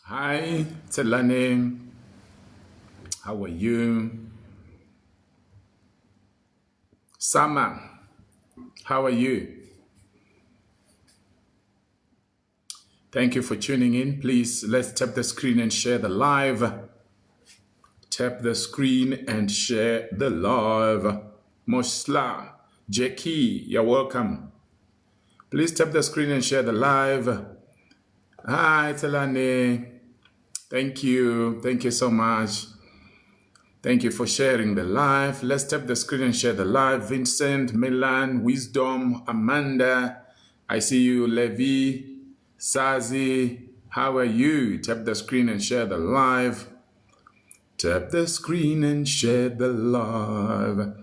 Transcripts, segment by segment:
Hi, Tselane. How are you? Sama, how are you? Thank you for tuning in. Please, let's tap the screen and share the live. Tap the screen and share the live. Mosla, Jackie, you're welcome. Please tap the screen and share the live. Hi, Tselane. Thank you. Thank you so much. Thank you for sharing the live. Let's tap the screen and share the live. Vincent, Milan, Wisdom, Amanda. I see you, Levi, Sazi. How are you? Tap the screen and share the live. Tap the screen and share the live.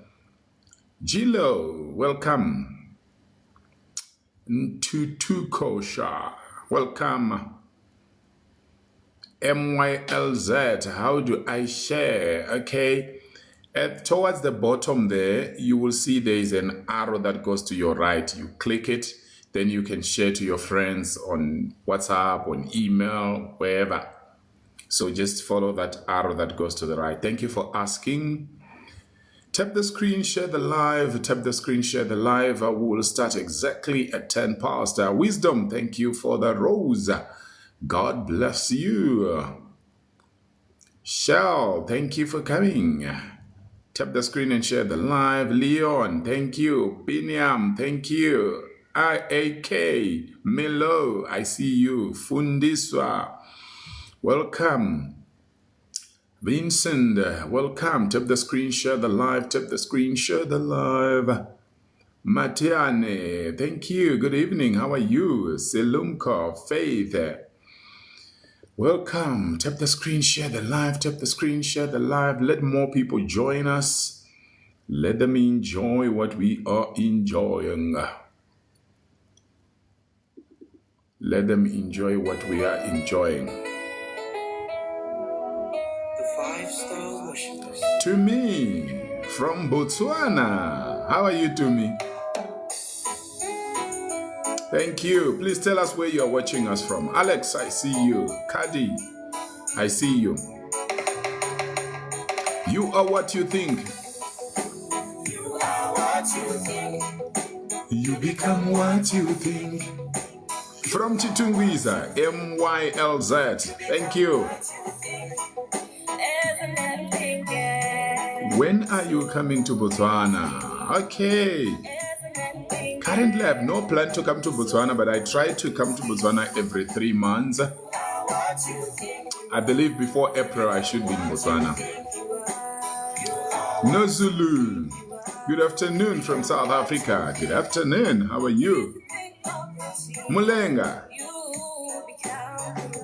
Gilo, welcome. Tutukosha, welcome. MYLZ, how do I share? Okay. Towards the bottom there, you will see there is an arrow that goes to your right. You click it, then you can share to your friends on WhatsApp, on email, wherever. So just follow that arrow that goes to the right. Thank you for asking. Tap the screen, share the live. Tap the screen, share the live. We will start exactly at 10 past. Wisdom, thank you for the rose. God bless you. Shell, thank you for coming. Tap the screen and share the live. Leon, thank you. Biniam, thank you. IAK, Milo, I see you. Fundiswa, welcome. Vincent, welcome. Tap the screen, share the live. Tap the screen, share the live. Matiane, thank you. Good evening. How are you? Selumko, Faith, welcome. Tap the screen, share the live. Tap the screen, share the live. Let more people join us. Let them enjoy what we are enjoying. Let them enjoy what we are enjoying. The 5-star worshippers. To me, from Botswana. How are you, to me? Thank you. Please tell us where you're watching us from. Alex, I see you. Kadi, I see you. You are what you think. You are what you think. You become what you think. From Chitungwiza, MYLZ. Thank you. When are you coming to Botswana? Okay. Currently, I have no plan to come to Botswana, but I try to come to Botswana every 3 months. I believe before April, I should be in Botswana. No Zulu. Good afternoon from South Africa. Good afternoon. How are you? Mulenga.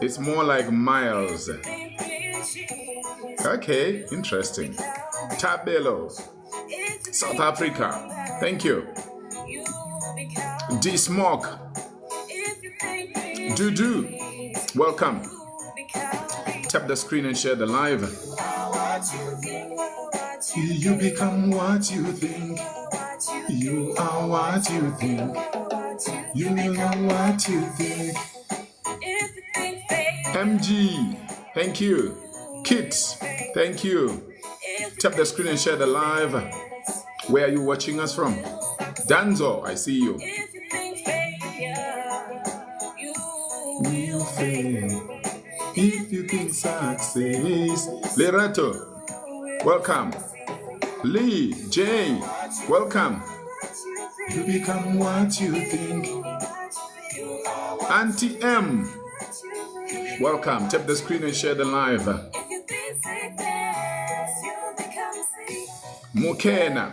It's more like miles. Okay, interesting. Tabelo. South Africa. Thank you. D-Smoke. Dudu. Welcome. Tap the screen and share the live. You become what you think. You are what you think. You are what you think. MG, thank you. Kids, thank you. Tap the screen and share the live. Where are you watching us from? Danzo, I see you. Will fail if you think success. Lerato, welcome. Lee, Jay, welcome. You become what you think. Auntie M, welcome. Tap the screen and share the live. Mukena,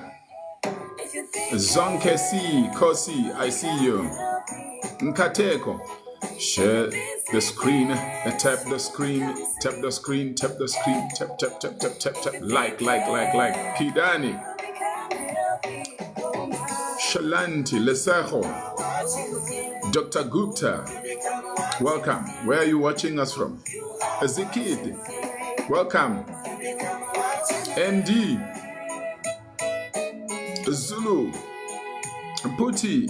Zonkesi, Kosi, I see you. Nkateko, share the screen, tap the screen, tap the screen, tap the screen, tap, tap, tap, tap, tap, tap, like. Kidani, Shalanti, Lesajo, Dr. Gupta, welcome. Where are you watching us from? Azikid, welcome. ND, Zulu, Puti,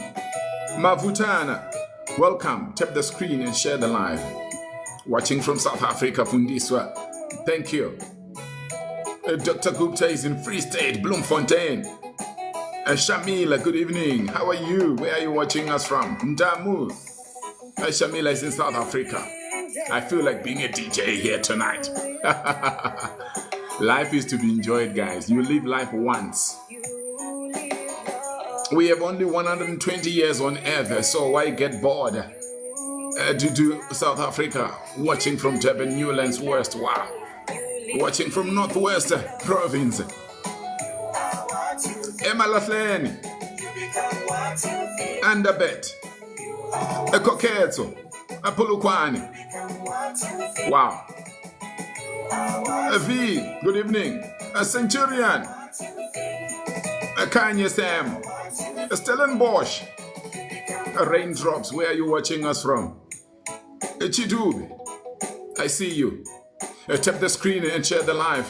Mavutana, welcome. Tap the screen and share the live. Watching from South Africa, Fundiswa. Thank you. Dr. Gupta is in Free State, Bloemfontein. Shamila, good evening. How are you? Where are you watching us from? Ndamu. Shamila is in South Africa. I feel like being a DJ here tonight. Life is to be enjoyed, guys. You live life once. We have only 120 years on earth, so why get bored? To South Africa, watching from Durban, Newlands West. Wow. Watching from Northwest Province. Emma Latleni. Andabet. Koketso. Apulukwani. Wow. V, good evening. A Centurion. Kanye Sam. Stellenbosch. Raindrops, where are you watching us from? Chidubi, I see you. Tap the screen and share the live.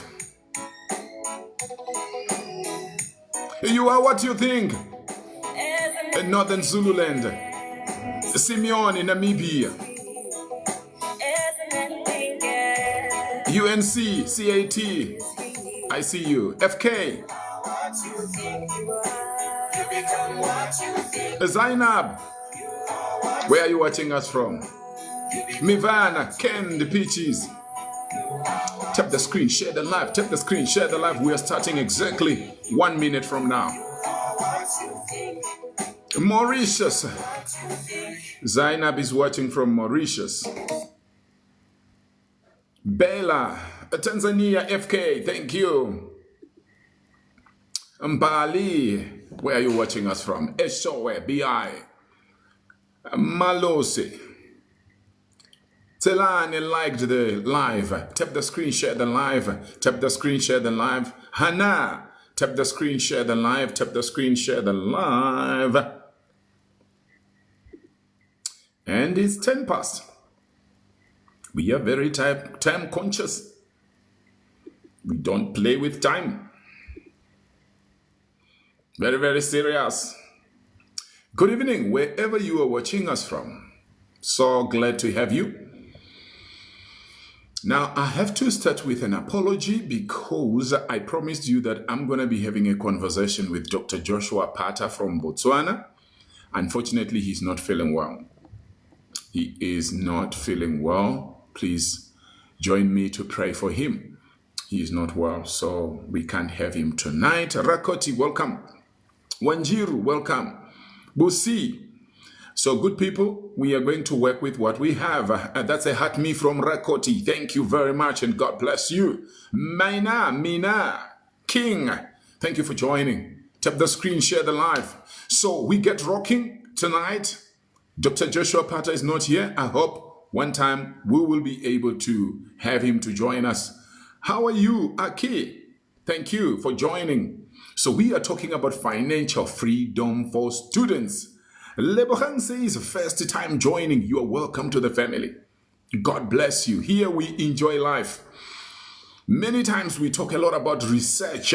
You are what you think. Northern Zululand. Simeon in Namibia. UNC, CAT. I see you. FK. Zainab. Where are you watching us from? Mivana, Ken, the Peaches. Tap the screen, share the live. Tap the screen, share the live. We are starting exactly 1 minute from now. Mauritius. Zainab is watching from Mauritius. Bella, Tanzania, FK, thank you. Mbali, where are you watching us from? Eshowe, BI. Malose. Telani liked the live. Tap the screen, share the live. Tap the screen, share the live. Hannah, tap the screen, share the live. Tap the screen, share the live. And it's 10 past. We are very time conscious. We don't play with time. Very, very serious. Good evening, wherever you are watching us from. So glad to have you. Now, I have to start with an apology because I promised you that I'm going to be having a conversation with Dr. Joshua Pata from Botswana. Unfortunately, he's not feeling well. He is not feeling well. Please join me to pray for him. He is not well, so we can't have him tonight. Rakoti, welcome. Wanjiru, welcome. Busi. So good people, we are going to work with what we have. That's a hat me from Rakoti. Thank you very much and God bless you. Mina, King, thank you for joining. Tap the screen, share the live. So we get rocking tonight. Dr. Joshua Pata is not here. I hope one time we will be able to have him to join us. How are you, Aki? Thank you for joining. So we are talking about financial freedom for students. Lebohan says, first time joining, you are welcome to the family. God bless you. Here we enjoy life. Many times we talk a lot about research.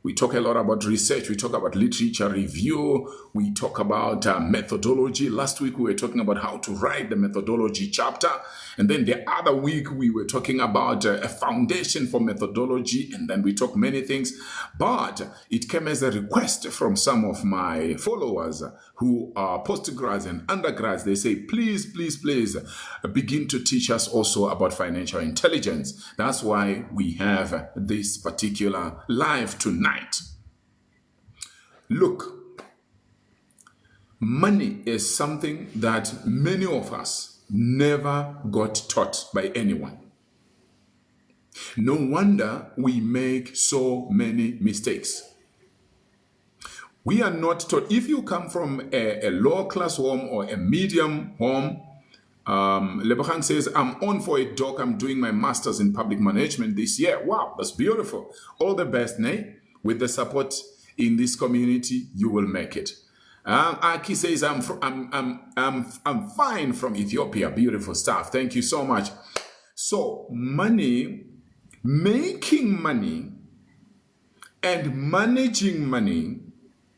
We talk about literature review. We talk about methodology. Last week we were talking about how to write the methodology chapter. And then the other week we were talking about a foundation for methodology. And then we talked many things. But it came as a request from some of my followers who are postgrads and undergrads. They say, please begin to teach us also about financial intelligence. That's why we have this particular live tonight. Look, money is something that many of us never got taught by anyone. No wonder we make so many mistakes. We are not taught. If you come from a lower class home or a medium home, Lebahan says, I'm on for a doc. I'm doing my master's in public management this year. Wow, that's beautiful. All the best, Nay. With the support in this community, you will make it. Aki says, I'm fine from Ethiopia. Beautiful stuff. Thank you so much. So money, making money, and managing money,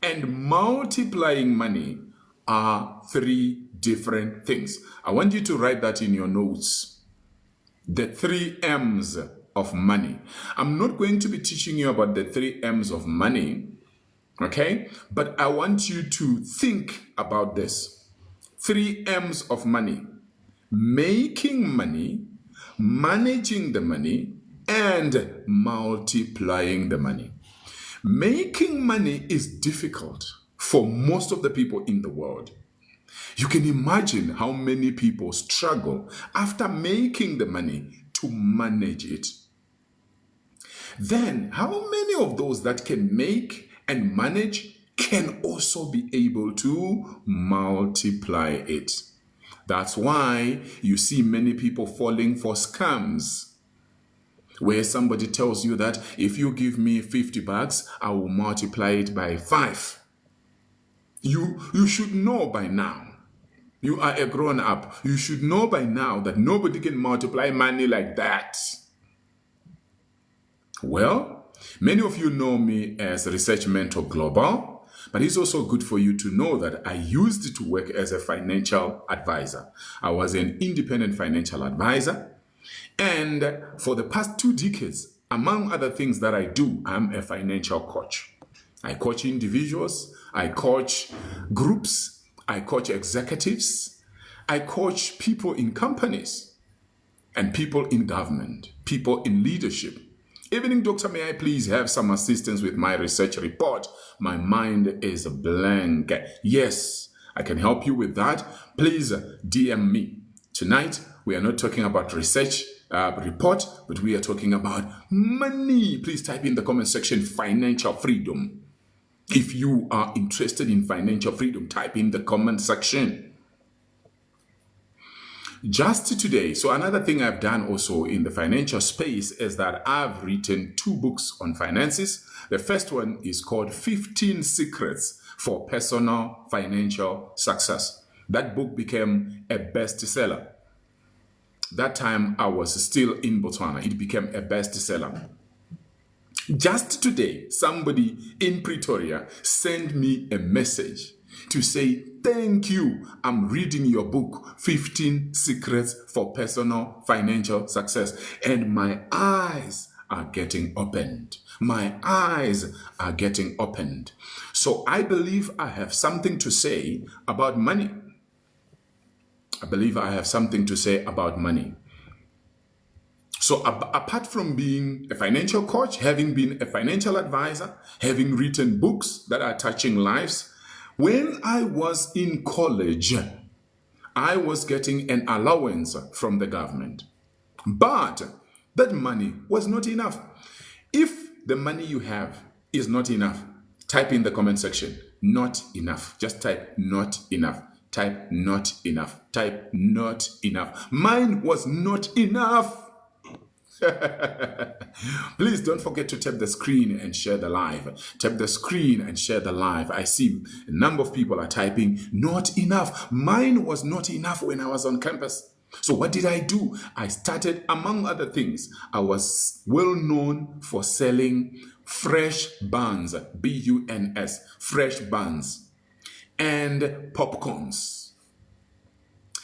and multiplying money are three different things. I want you to write that in your notes. The 3 M's of money. I'm not going to be teaching you about the 3 M's of money, okay? But I want you to think about this. 3 M's of money. Making money, managing the money, and multiplying the money. Making money is difficult for most of the people in the world. You can imagine how many people struggle after making the money to manage it. Then, how many of those that can make and manage can also be able to multiply it? That's why you see many people falling for scams, where somebody tells you that if you give me 50 bucks, I will multiply it by 5. You should know by now. You are a grown up. You should know by now that nobody can multiply money like that. Well, many of you know me as Research Mentor Global, but it's also good for you to know that I used to work as a financial advisor. I was an independent financial advisor. And for the past 2 decades, among other things that I do, I'm a financial coach. I coach individuals, I coach groups, I coach executives, I coach people in companies and people in government, people in leadership. Evening, doctor, may I please have some assistance with my research report? My mind is blank. Yes, I can help you with that. Please DM me. Tonight, we are not talking about research report, but we are talking about money. Please type in the comment section, financial freedom. If you are interested in financial freedom, type in the comment section. Just today, so another thing I've done also in the financial space is that I've written 2 books on finances. The first one is called 15 Secrets for Personal Financial Success. That book became a bestseller. That time I was still in Botswana. It became a bestseller. Just today, somebody in Pretoria sent me a message to say, thank you, I'm reading your book, 15 Secrets for Personal Financial Success, and my eyes are getting opened. My eyes are getting opened. So I believe I have something to say about money. I believe I have something to say about money. So apart from being a financial coach, having been a financial advisor, having written books that are touching lives, when I was in college, I was getting an allowance from the government. But that money was not enough. If the money you have is not enough, type in the comment section, not enough. Just type not enough. Type not enough. Type not enough. Mine was not enough. Please don't forget to tap the screen and share the live. Tap the screen and share the live. I see a number of people are typing not enough. Mine was not enough when I was on campus. So what did I do? I started, among other things, I was well known for selling fresh buns, B-U-N-S, fresh buns, and popcorns.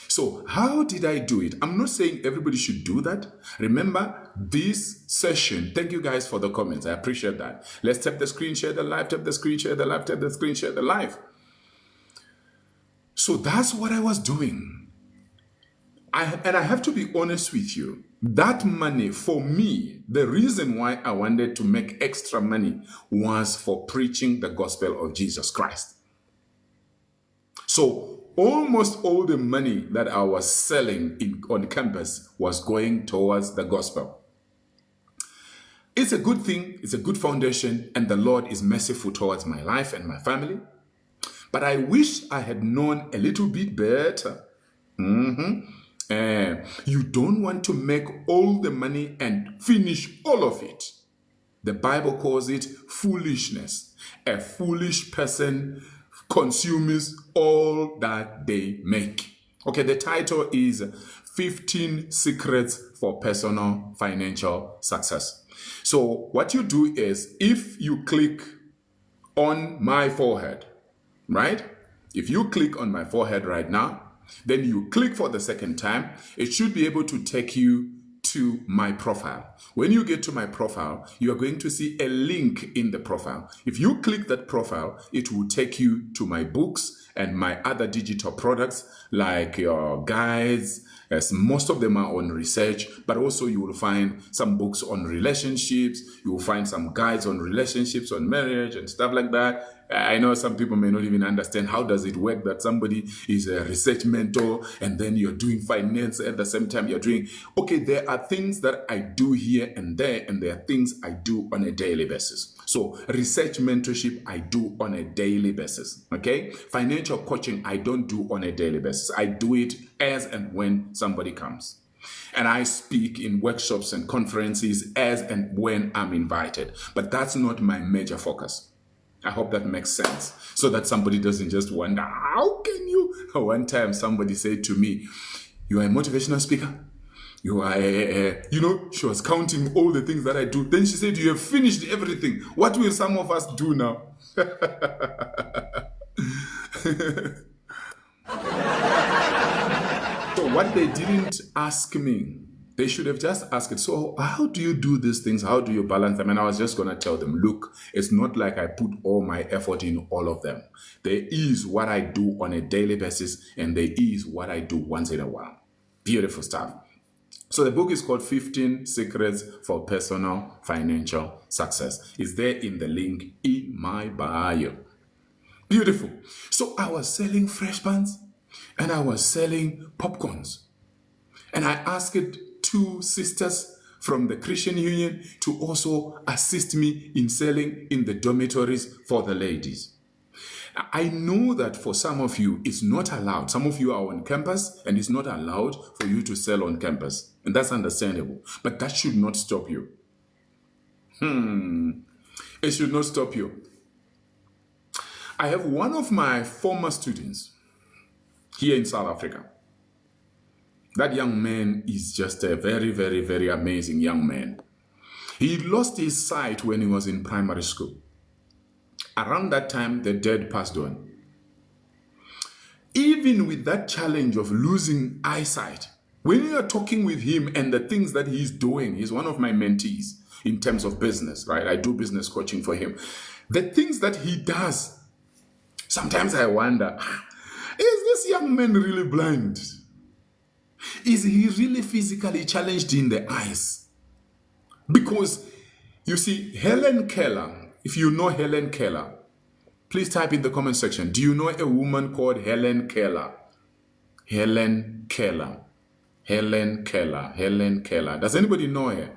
So how did I do it? I'm not saying everybody should do that. Remember this session. Thank you guys for the comments. I appreciate that. Let's tap the screen, share the live, tap the screen, share the live, tap the screen, share the live. So that's what I was doing. And I have to be honest with you. That money, for me, the reason why I wanted to make extra money was for preaching the gospel of Jesus Christ. So almost all the money that I was selling on campus was going towards the gospel. It's a good thing, it's a good foundation, and the Lord is merciful towards my life and my family. But I wish I had known a little bit better. You don't want to make all the money and finish all of it. The Bible calls it foolishness. A foolish person consumes all that they make. Okay, the title is 15 Secrets for Personal Financial Success. So what you do is, if you click on my forehead, right? If you click on my forehead right now, then you click for the second time, it should be able to take you to my profile. When you get to my profile, you are going to see a link in the profile. If you click that profile, it will take you to my books and my other digital products like your guides, as most of them are on research, but also you will find some books on relationships. You will find some guides on relationships, on marriage and stuff like that. I know some people may not even understand how does it work that somebody is a research mentor and then you're doing finance at the same time you're doing. Okay, there are things that I do here and there are things I do on a daily basis. So research mentorship, I do on a daily basis. Okay, financial coaching, I don't do on a daily basis. I do it as and when somebody comes. And I speak in workshops and conferences as and when I'm invited. But that's not my major focus. I hope that makes sense, so that somebody doesn't just wonder, how can you? One time somebody said to me, you are a motivational speaker. You are she was counting all the things that I do. Then she said, you have finished everything. What will some of us do now? So what they didn't ask me, they should have just asked it. So how do you do these things? How do you balance them? And I was just going to tell them, look, it's not like I put all my effort in all of them. There is what I do on a daily basis, and there is what I do once in a while. Beautiful stuff. So the book is called 15 Secrets for Personal Financial Success. It's there in the link in my bio. Beautiful. So I was selling fresh buns and I was selling popcorns. And I asked two sisters from the Christian Union to also assist me in selling in the dormitories for the ladies. I know that for some of you, it's not allowed. Some of you are on campus and it's not allowed for you to sell on campus. And that's understandable. But that should not stop you. It should not stop you. I have one of my former students here in South Africa. That young man is just a very, very, very amazing young man. He lost his sight when he was in primary school. Around that time, the dad passed on. Even with that challenge of losing eyesight, when you are talking with him and the things that he's doing, he's one of my mentees in terms of business, right? I do business coaching for him. The things that he does, sometimes I wonder, is this young man really blind? Is he really physically challenged in the eyes? Because, you see, Helen Keller, if you know Helen Keller, please type in the comment section. Do you know a woman called Helen Keller? Helen Keller. Helen Keller. Helen Keller. Does anybody know her?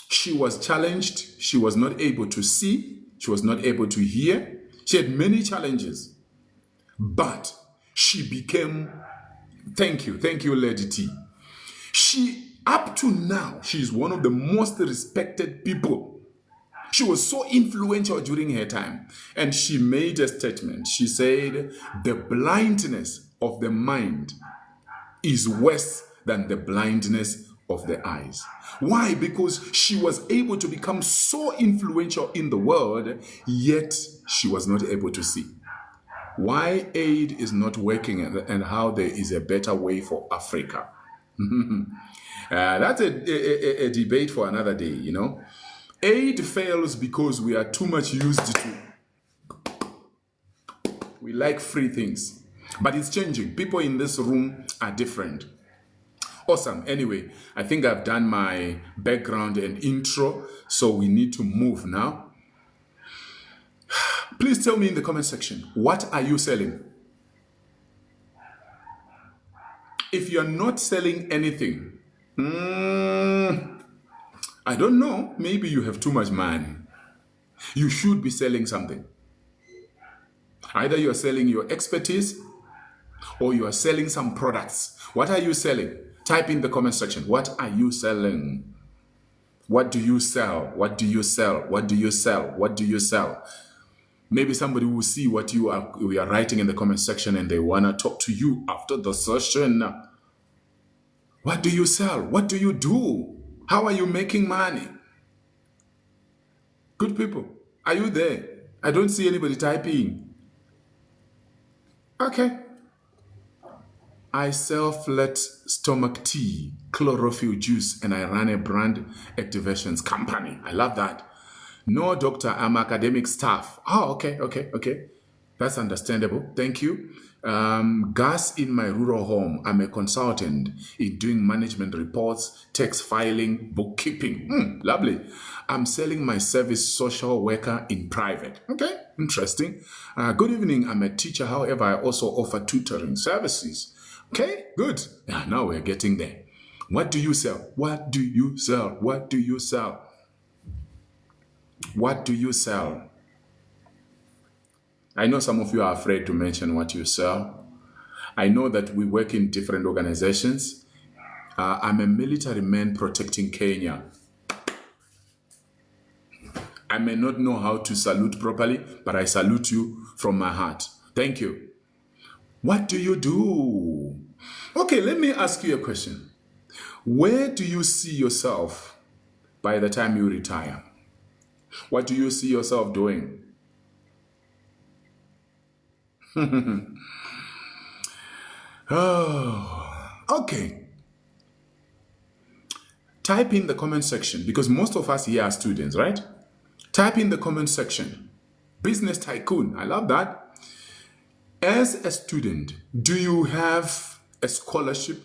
She was challenged. She was not able to see. She was not able to hear. She had many challenges. But she became... Thank you, Lady T. She, up to now, she's one of the most respected people. She was so influential during her time. And she made a statement. She said, the blindness of the mind is worse than the blindness of the eyes. Why? Because she was able to become so influential in the world, yet she was not able to see. Why aid is not working and how there is a better way for Africa. That's a debate for another day, you know. Aid fails because we are too much used to. We like free things. But it's changing. People in this room are different. Awesome. Anyway, I think I've done my background and intro, so we need to move now. Please tell me in the comment section, what are you selling? If you're not selling anything, I don't know, maybe you have too much money. You should be selling something. Either you're selling your expertise or you are selling some products. What are you selling? Type in the comment section. What are you selling? What do you sell? What do you sell? What do you sell? What do you sell? Maybe somebody will see what we are writing in the comment section and they want to talk to you after the session. What do you sell? What do you do? How are you making money? Good people, are you there? I don't see anybody typing. Okay. I sell flat stomach tea, chlorophyll juice, and I run a brand activations company. I love that. No, doctor, I'm academic staff. Oh, okay. That's understandable. Thank you. Gas in my rural home. I'm a consultant in doing management reports, tax filing, bookkeeping. Lovely. I'm selling my service social worker in private. Okay, interesting. Good evening. I'm a teacher. However, I also offer tutoring services. Okay, good. Yeah, now we're getting there. What do you sell? What do you sell? What do you sell? What do you sell? I know some of you are afraid to mention what you sell. I know that we work in different organizations. I'm a military man protecting Kenya. I may not know how to salute properly, but I salute you from my heart. Thank you. What do you do? Okay, let me ask you a question. Where do you see yourself by the time you retire? What do you see yourself doing? Oh, okay. Type in the comment section because most of us here are students, right? Type in the comment section. Business tycoon. I love that. As a student, do you have a scholarship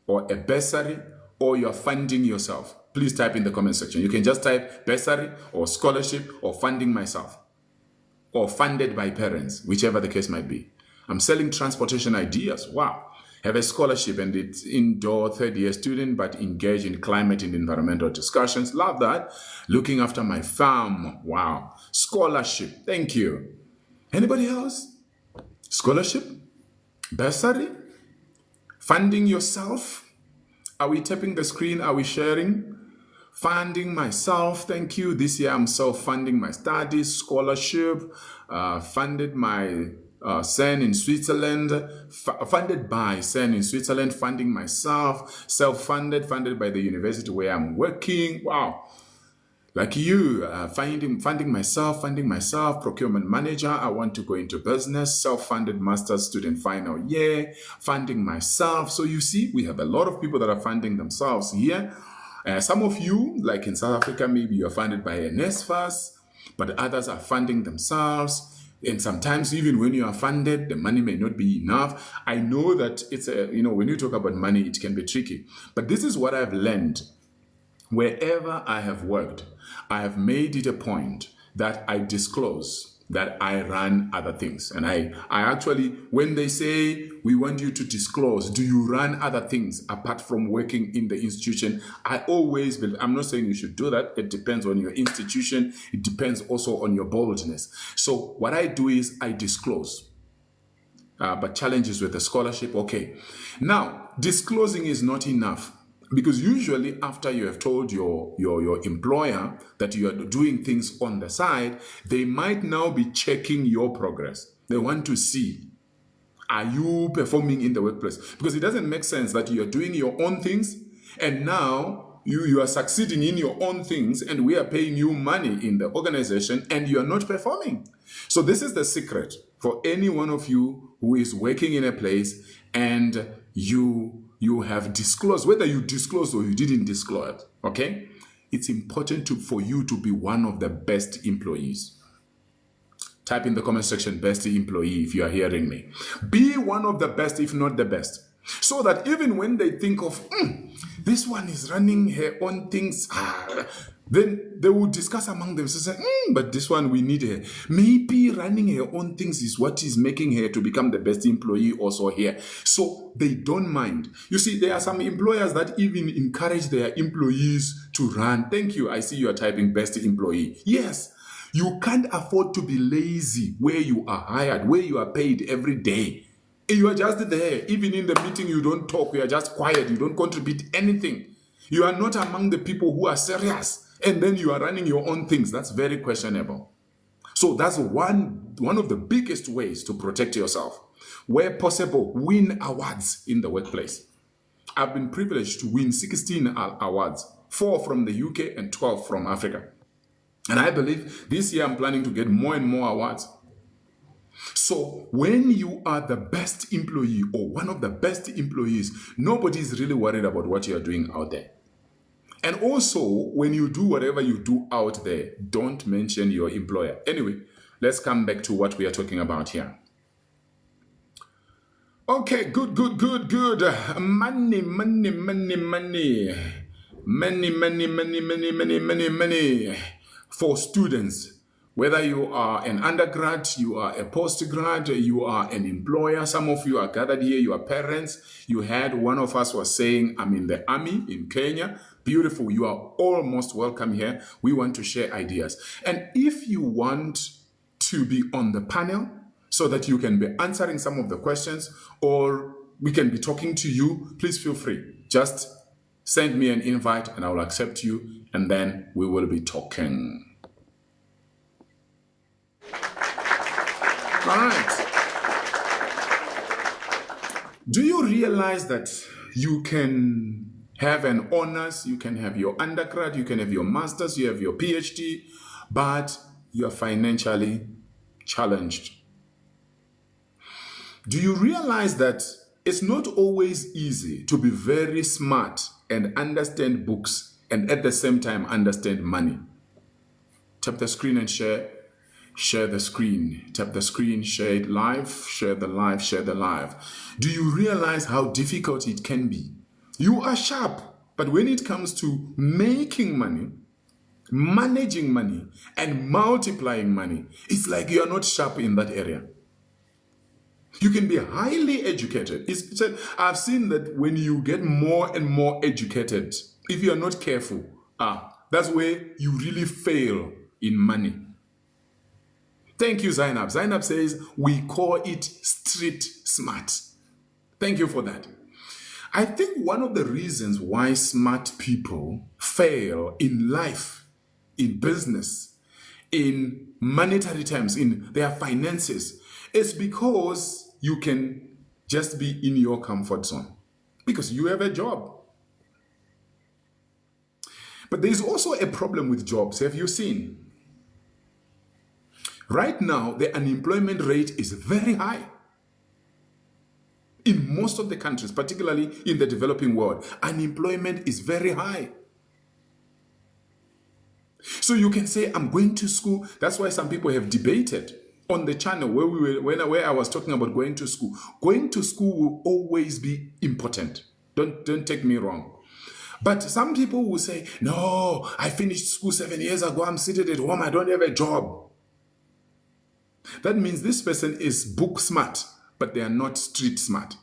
or a bursary or you're funding yourself? Please type in the comment section. You can just type bursary or scholarship or funding myself or funded by parents, whichever the case might be. I'm selling transportation ideas. Wow. Have a scholarship and it's indoor third-year student, but engage in climate and environmental discussions. Love that. Looking after my farm. Wow. Scholarship. Thank you. Anybody else? Scholarship? Bursary? Funding yourself? Are we tapping the screen? Are we sharing? Funding myself. Thank you. This year I'm self-funding my studies, scholarship, funded my CERN in Switzerland, funded by CERN in Switzerland, funding myself, self-funded, funded by the university where I'm working. Wow. Like you, funding myself, procurement manager. I want to go into business, self-funded master's student final year, funding myself. So you see, we have a lot of people that are funding themselves here. Some of you, like in South Africa, maybe you're funded by a NSFAS, but others are funding themselves. And sometimes even when you are funded, the money may not be enough. I know that it's when you talk about money, it can be tricky. But this is what I've learned. Wherever I have worked, I have made it a point that I disclose that I run other things. And I actually, when they say, we want you to disclose, do you run other things apart from working in the institution? I always believe, I'm not saying you should do that. It depends on your institution. It depends also on your boldness. So what I do is I disclose. But challenges with the scholarship, okay. Now, disclosing is not enough. Because usually after you have told your employer that you are doing things on the side, they might now be checking your progress. They want to see, are you performing in the workplace? Because it doesn't make sense that you are doing your own things and now you are succeeding in your own things and we are paying you money in the organization and you are not performing. So this is the secret for any one of you who is working in a place and you have disclosed, whether you disclosed or you didn't disclose it, okay? It's important for you to be one of the best employees. Type in the comment section, best employee, if you are hearing me. Be one of the best, if not the best. So that even when they think of, this one is running her own things, then they will discuss among themselves, but this one, we need her. Maybe running her own things is what is making her to become the best employee also here. So they don't mind. You see, there are some employers that even encourage their employees to run. Thank you. I see you are typing best employee. Yes, you can't afford to be lazy where you are hired, where you are paid every day. You are just there. Even in the meeting, you don't talk. You are just quiet. You don't contribute anything. You are not among the people who are serious. And then you are running your own things. That's very questionable. So that's one of the biggest ways to protect yourself. Where possible, win awards in the workplace. I've been privileged to win 16 awards, 4 from the UK and 12 from Africa. And I believe this year I'm planning to get more and more awards. So when you are the best employee or one of the best employees, nobody is really worried about what you are doing out there. And also, when you do whatever you do out there, don't mention your employer. Anyway, let's come back to what we are talking about here. Okay, good. Money. Money. For students, whether you are an undergrad, you are a postgrad, you are an employer, some of you are gathered here, you are parents. You had one of us was saying, I'm in the army in Kenya. Beautiful, you are almost welcome here. We want to share ideas. And if you want to be on the panel so that you can be answering some of the questions or we can be talking to you, please feel free. Just send me an invite and I will accept you and then we will be talking. All right. Do you realize that you can have an honors, you can have your undergrad, you can have your master's, you have your PhD, but you are financially challenged? Do you realize that it's not always easy to be very smart and understand books and at the same time understand money? Tap the screen and share. Share the screen. Tap the screen, share it live, share the live, share the live. Do you realize how difficult it can be? You are sharp, but when it comes to making money, managing money, and multiplying money, it's like you are not sharp in that area. You can be highly educated. I've seen that when you get more and more educated, if you are not careful, that's where you really fail in money. Thank you, Zainab. Zainab says, we call it street smart. Thank you for that. I think one of the reasons why smart people fail in life, in business, in monetary terms, in their finances, is because you can just be in your comfort zone. Because you have a job. But there is also a problem with jobs. Have you seen? Right now, the unemployment rate is very high. In most of the countries, particularly in the developing world, unemployment is very high. So you can say, I'm going to school. That's why some people have debated on the channel where I was talking about going to school. Going to school will always be important. Don't take me wrong. But some people will say, no, I finished school 7 years ago. I'm seated at home. I don't have a job. That means this person is book smart, but they are not street smart.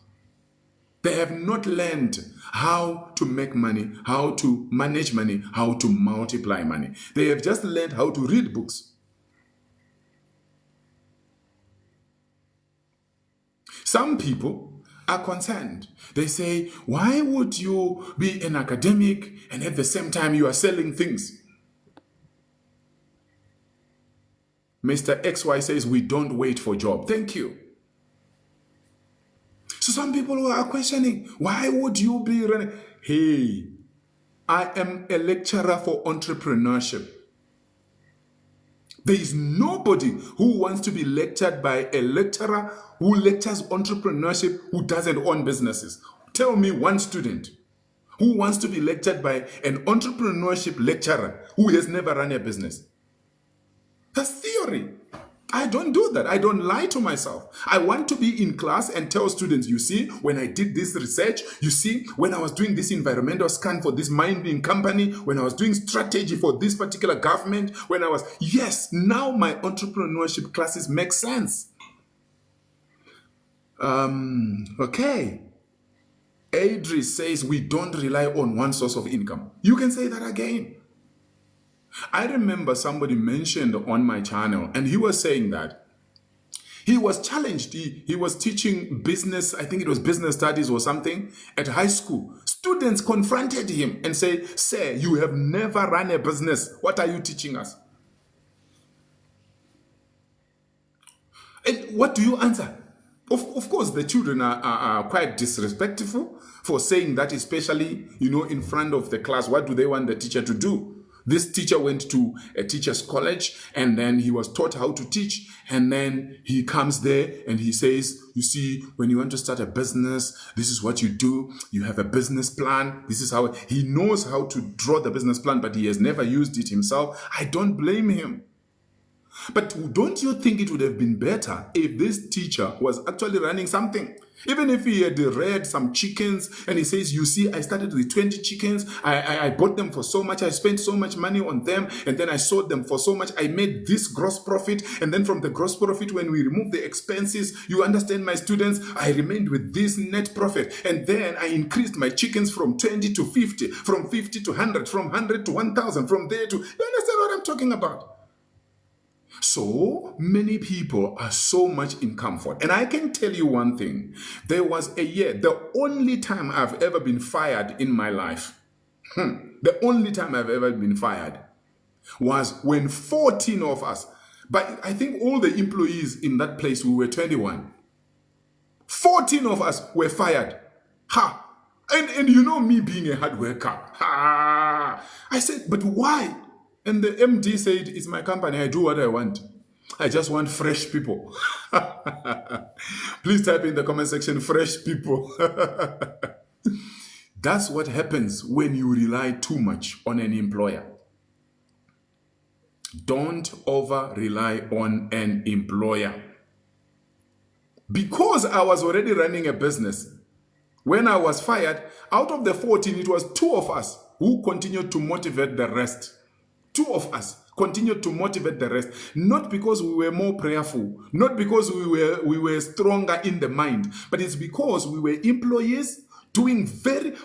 They have not learned how to make money, how to manage money, how to multiply money. They have just learned how to read books. Some people are concerned. They say, why would you be an academic and at the same time you are selling things? Mr. XY says, we don't wait for job. Thank you. So some people are questioning, why would you be running? Hey, I am a lecturer for entrepreneurship. There is nobody who wants to be lectured by a lecturer who lectures entrepreneurship who doesn't own businesses. Tell me one student who wants to be lectured by an entrepreneurship lecturer who has never run a business. That's theory. I don't do that. I don't lie to myself. I want to be in class and tell students, you see, when I did this research, you see, when I was doing this environmental scan for this mining company, when I was doing strategy for this particular government, yes, now my entrepreneurship classes make sense. Okay. Adri says we don't rely on one source of income. You can say that again. I remember somebody mentioned on my channel, and he was saying that he was challenged. He was teaching business, I think it was business studies or something, at high school. Students confronted him and said, sir, you have never run a business. What are you teaching us? And what do you answer? Of course, the children are quite disrespectful for saying that, especially, in front of the class. What do they want the teacher to do? This teacher went to a teacher's college and then he was taught how to teach. And then he comes there and he says, you see, when you want to start a business, this is what you do. You have a business plan. This is how he knows how to draw the business plan, but he has never used it himself. I don't blame him. But don't you think it would have been better if this teacher was actually running something? Even if he had reared some chickens and he says, you see, I started with 20 chickens. I bought them for so much. I spent so much money on them. And then I sold them for so much. I made this gross profit. And then from the gross profit, when we remove the expenses, you understand, my students, I remained with this net profit. And then I increased my chickens from 20 to 50, from 50 to 100, from 100 to 1,000, from there to, you understand what I'm talking about? So many people are so much in comfort. And I can tell you one thing. There was a year, the only time I've ever been fired in my life, the only time I've ever been fired was when 14 of us, but I think all the employees in that place, we were 21. 14 of us were fired. Ha! And you know me being a hard worker. Ha! I said, but why? And the MD said, it's my company, I do what I want. I just want fresh people. Please type in the comment section, fresh people. That's what happens when you rely too much on an employer. Don't over-rely on an employer. Because I was already running a business, when I was fired, out of the 14, it was 2 of us who continued to motivate the rest. 2 of us continued to motivate the rest, not because we were more prayerful, not because we were stronger in the mind, but it's because we were employees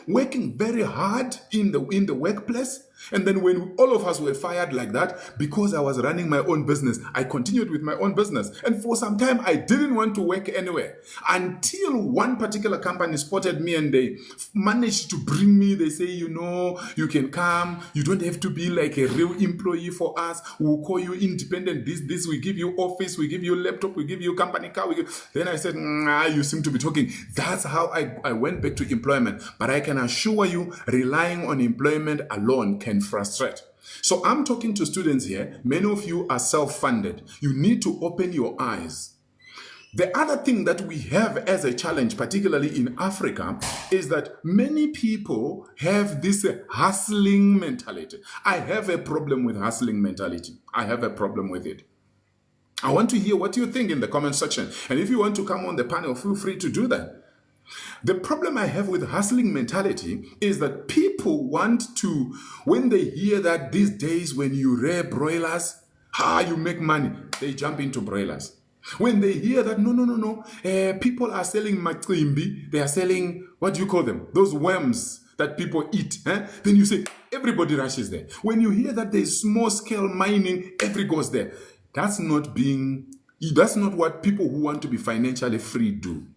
working very hard in the workplace. And then when all of us were fired like that, because I was running my own business, I continued with my own business. And for some time, I didn't want to work anywhere until one particular company spotted me and they managed to bring me. They say, you know, you can come. You don't have to be like a real employee for us. We'll call you independent. This, we give you office, we give you laptop, we give you company car. Then I said, you seem to be talking. That's how I went back to employment. But I can assure you, relying on employment alone can frustrate. So I'm talking to students here. Many of you are self-funded. You need to open your eyes. The other thing that we have as a challenge, particularly in Africa, is that many people have this hustling mentality. I have a problem with hustling mentality. I have a problem with it. I want to hear what you think in the comment section. And if you want to come on the panel, feel free to do that. The problem I have with hustling mentality is that people want to, when they hear that these days when you rear broilers, you make money, they jump into broilers. When they hear that, no, people are selling macimbi, they are selling, what do you call them? Those worms that people eat. Then you say, everybody rushes there. When you hear that there's small scale mining, everybody goes there. That's not what people who want to be financially free do.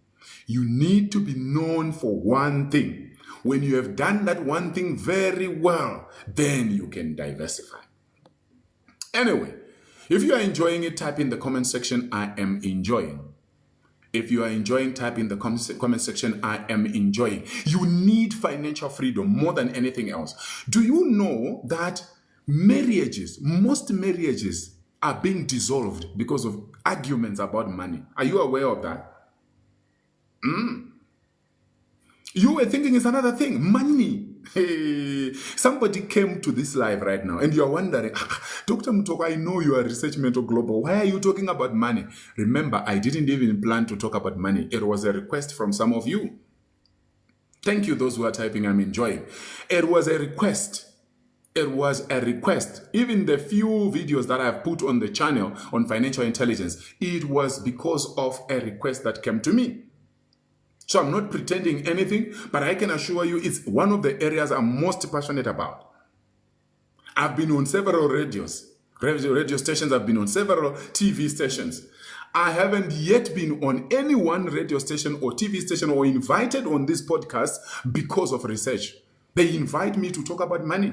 You need to be known for one thing. When you have done that one thing very well, then you can diversify. Anyway, if you are enjoying it, type in the comment section, I am enjoying. If you are enjoying, type in the comment section, I am enjoying. You need financial freedom more than anything else. Do you know that most marriages are being dissolved because of arguments about money? Are you aware of that? You were thinking it's another thing, money. Hey, somebody came to this live right now and you're wondering, Dr. Mutoko, I know you are Research Mentor Global. Why are you talking about money? Remember, I didn't even plan to talk about money. It was a request from some of you. Thank you, those who are typing, I'm enjoying. It was a request. It was a request. Even the few videos that I've put on the channel on financial intelligence, it was because of a request that came to me. So I'm not pretending anything, but I can assure you it's one of the areas I'm most passionate about. I've been on several radio stations. I've been on several TV stations. I haven't yet been on any one radio station or TV station or invited on this podcast because of research. They invite me to talk about money,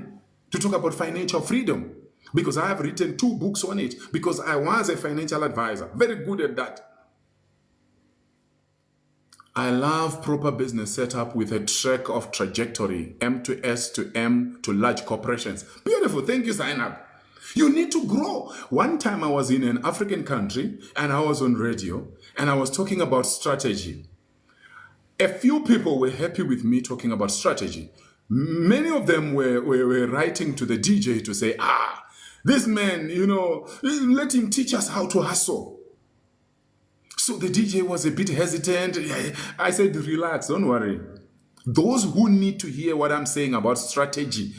to talk about financial freedom, because I have written 2 books on it, because I was a financial advisor, very good at that. I love proper business setup with a track of trajectory, M to S to M to large corporations. Beautiful. Thank you, Zainab. You need to grow. One time I was in an African country and I was on radio and I was talking about strategy. A few people were happy with me talking about strategy. Many of them were writing to the DJ to say, this man, let him teach us how to hustle. So the DJ was a bit hesitant. I said, relax, don't worry. Those who need to hear what I'm saying about strategy,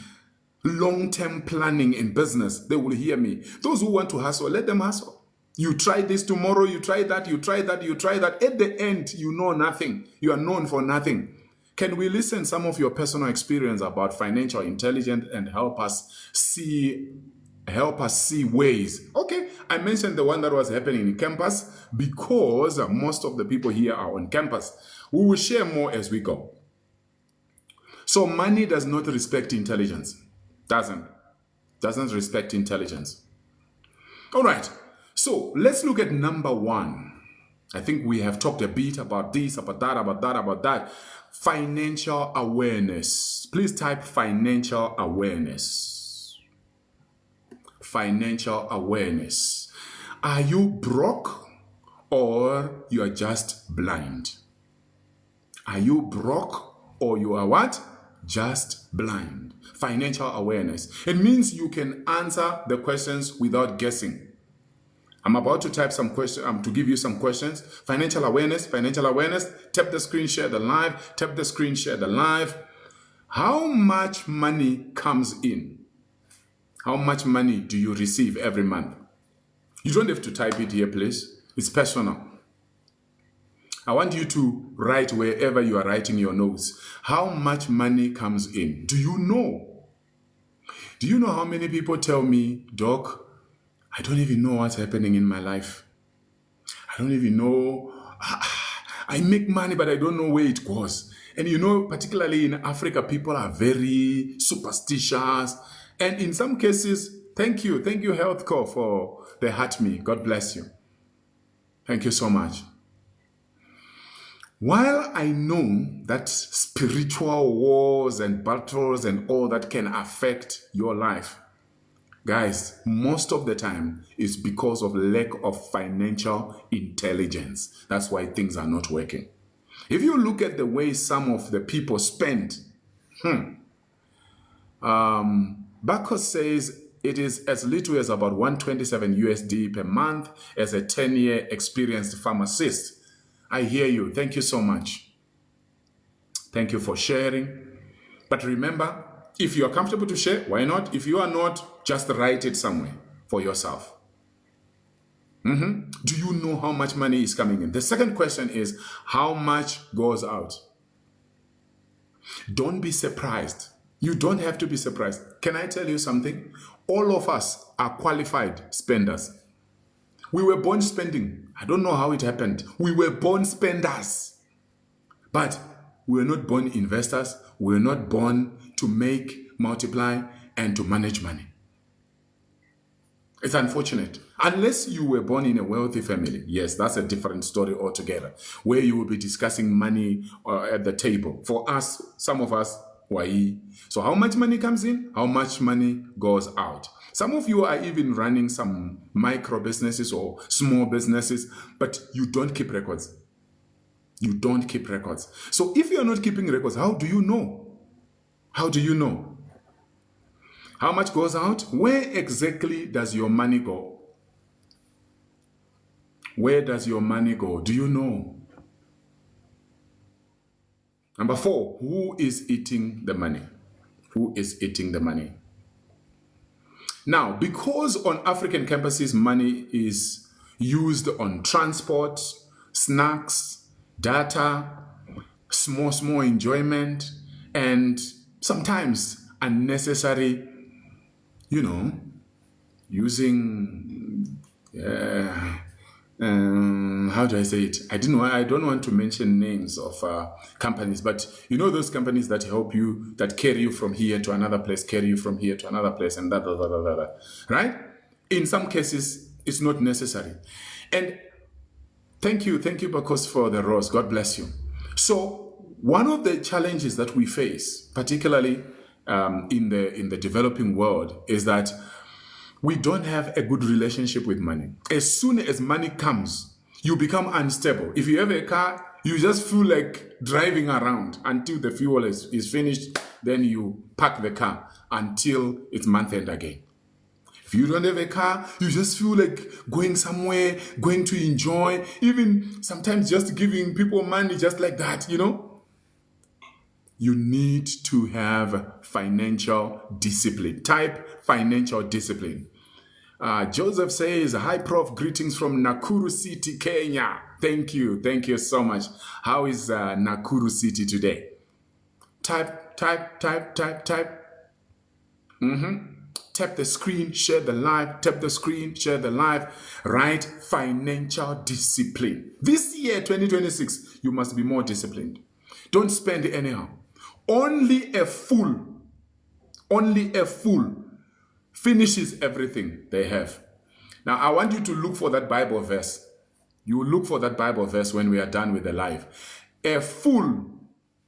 long-term planning in business, they will hear me. Those who want to hustle, let them hustle. You try this tomorrow, you try that, you try that, you try that. At the end, you know nothing. You are known for nothing. Can we listen some of your personal experience about financial intelligence and help us see ways? Okay, I mentioned the one that was happening in campus because most of the people here are on campus. We will share more as we go. So money does not respect intelligence. Doesn't respect intelligence. All right. So let's look at number one. I think we have talked a bit about this, about that, about that, about that. Financial awareness. Please type financial awareness. Financial awareness. Are you broke or you are just blind? Are you broke or you are what? Just blind. Financial awareness. It means you can answer the questions without guessing. I'm about to type some questions, to give you some questions. Financial awareness, financial awareness. Tap the screen, share the live. Tap the screen, share the live. How much money comes in? How much money do you receive every month? You don't have to type it here, please. It's personal. I want you to write wherever you are writing your notes. How much money comes in? Do you know? Do you know how many people tell me, Doc, I don't even know what's happening in my life. I don't even know. I make money, but I don't know where it goes. And particularly in Africa, people are very superstitious. And in some cases, thank you, Health Corps, for the Heart Me. God bless you. Thank you so much. While I know that spiritual wars and battles and all that can affect your life, guys, most of the time it's because of lack of financial intelligence. That's why things are not working. If you look at the way some of the people spend, Bacchus says it is as little as about 127 USD per month as a 10-year experienced pharmacist. I hear you. Thank you so much. Thank you for sharing. But remember, if you are comfortable to share, why not? If you are not, just write it somewhere for yourself. Do you know how much money is coming in? The second question is, how much goes out? Don't be surprised. You don't have to be surprised. Can I tell you something? All of us are qualified spenders. We were born spending. I don't know how it happened. We were born spenders. But we were not born investors. We were not born to make, multiply, and to manage money. It's unfortunate. Unless you were born in a wealthy family. Yes, that's a different story altogether, where you will be discussing money at the table. For us, some of us, why? So how much money comes in? How much money goes out? Some of you are even running some micro businesses or small businesses, but you don't keep records. You don't keep records. So if you're not keeping records, how do you know? How do you know? How much goes out? Where exactly does your money go? Where does your money go? Do you know? Number 4, who is eating the money? Who is eating the money? Now, because on African campuses, money is used on transport, snacks, data, small enjoyment, and sometimes unnecessary, using, how do I say it? I don't want to mention names of companies, but those companies that help you, that carry you from here to another place, carry you from here to another place, and that, right? In some cases, it's not necessary. And thank you, Bacchus, for the rose. God bless you. So one of the challenges that we face, particularly in the developing world, is that we don't have a good relationship with money. As soon as money comes, you become unstable. If you have a car, you just feel like driving around until the fuel is finished. Then you park the car until it's month end again. If you don't have a car, you just feel like going somewhere, going to enjoy, even sometimes just giving people money just like that, You need to have financial discipline. Type financial discipline. Joseph says, hi, Prof. Greetings from Nakuru City, Kenya. Thank you. Thank you so much. How is Nakuru City today? Type. Tap the screen, share the live. Tap the screen, share the live. Right? Financial discipline. This year, 2026, you must be more disciplined. Don't spend anyhow. Only a fool finishes everything they have. Now, I want you to look for that Bible verse. You will look for that Bible verse when we are done with the live. A fool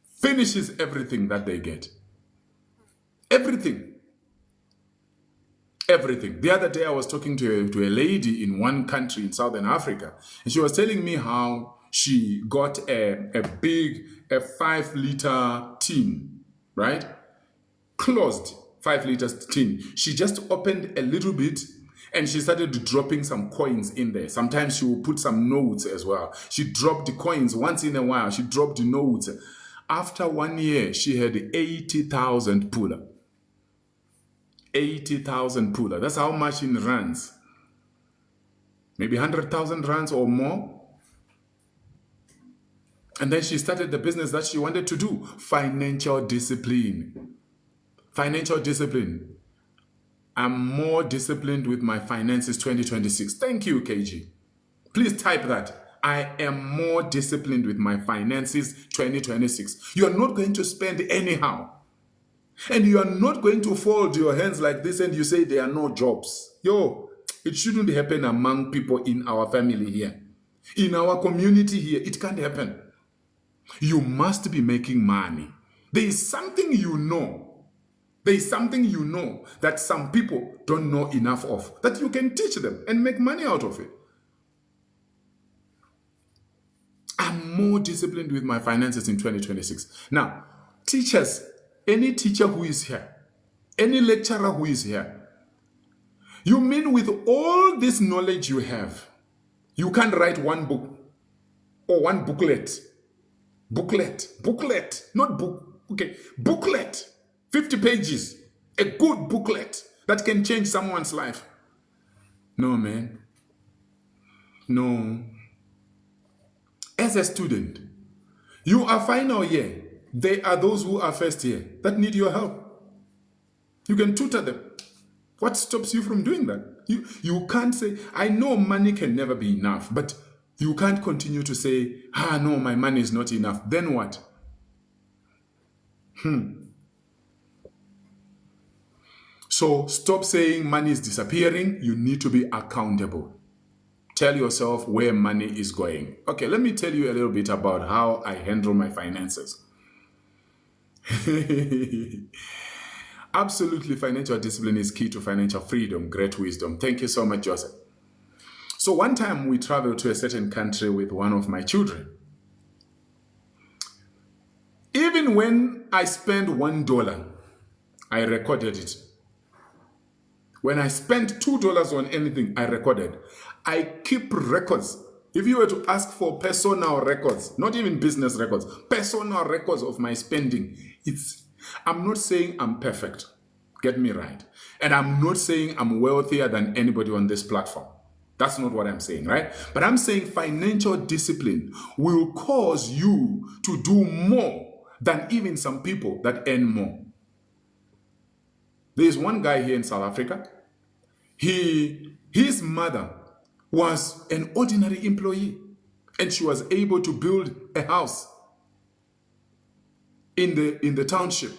finishes everything that they get. Everything. The other day I was talking to a lady in one country in Southern Africa, and she was telling me how she got a 5-liter tin, right? Closed 5-liter tin. She just opened a little bit and she started dropping some coins in there. Sometimes she will put some notes as well. She dropped the coins once in a while. She dropped the notes. After 1 year, she had 80,000 pula. 80,000 pula. That's how much in rands. Maybe 100,000 rands or more. And then she started the business that she wanted to do. Financial discipline. Financial discipline. I'm more disciplined with my finances 2026. Thank you, KG. Please type that. I am more disciplined with my finances 2026. You are not going to spend anyhow. And you are not going to fold your hands like this and you say there are no jobs. It shouldn't happen among people in our family here. In our community here, it can't happen. You must be making money. There is something you know. There is something you know that some people don't know enough of, that you can teach them and make money out of it. I'm more disciplined with my finances in 2026. Now, teachers, any teacher who is here, any lecturer who is here, you mean with all this knowledge you have, you can't write one book or one booklet. Booklet, not book. Okay, booklet, 50 pages, a good booklet that can change someone's life. No, man. No. As a student, you are final year. There are those who are first year that need your help. You can tutor them. What stops you from doing that? You can't say, I know money can never be enough, but you can't continue to say, no, my money is not enough. Then what? So stop saying money is disappearing. You need to be accountable. Tell yourself where money is going. Okay, let me tell you a little bit about how I handle my finances. Absolutely, financial discipline is key to financial freedom. Great wisdom. Thank you so much, Joseph. So one time we traveled to a certain country with one of my children. Even when I spent $1, I recorded it. When I spent $2 on anything, I recorded. I keep records. If you were to ask for personal records, not even business records, personal records of my spending, I'm not saying I'm perfect. Get me right. And I'm not saying I'm wealthier than anybody on this platform. That's not what I'm saying, right? But I'm saying financial discipline will cause you to do more than even some people that earn more. There's one guy here in South Africa. His mother was an ordinary employee, and she was able to build a house in the township.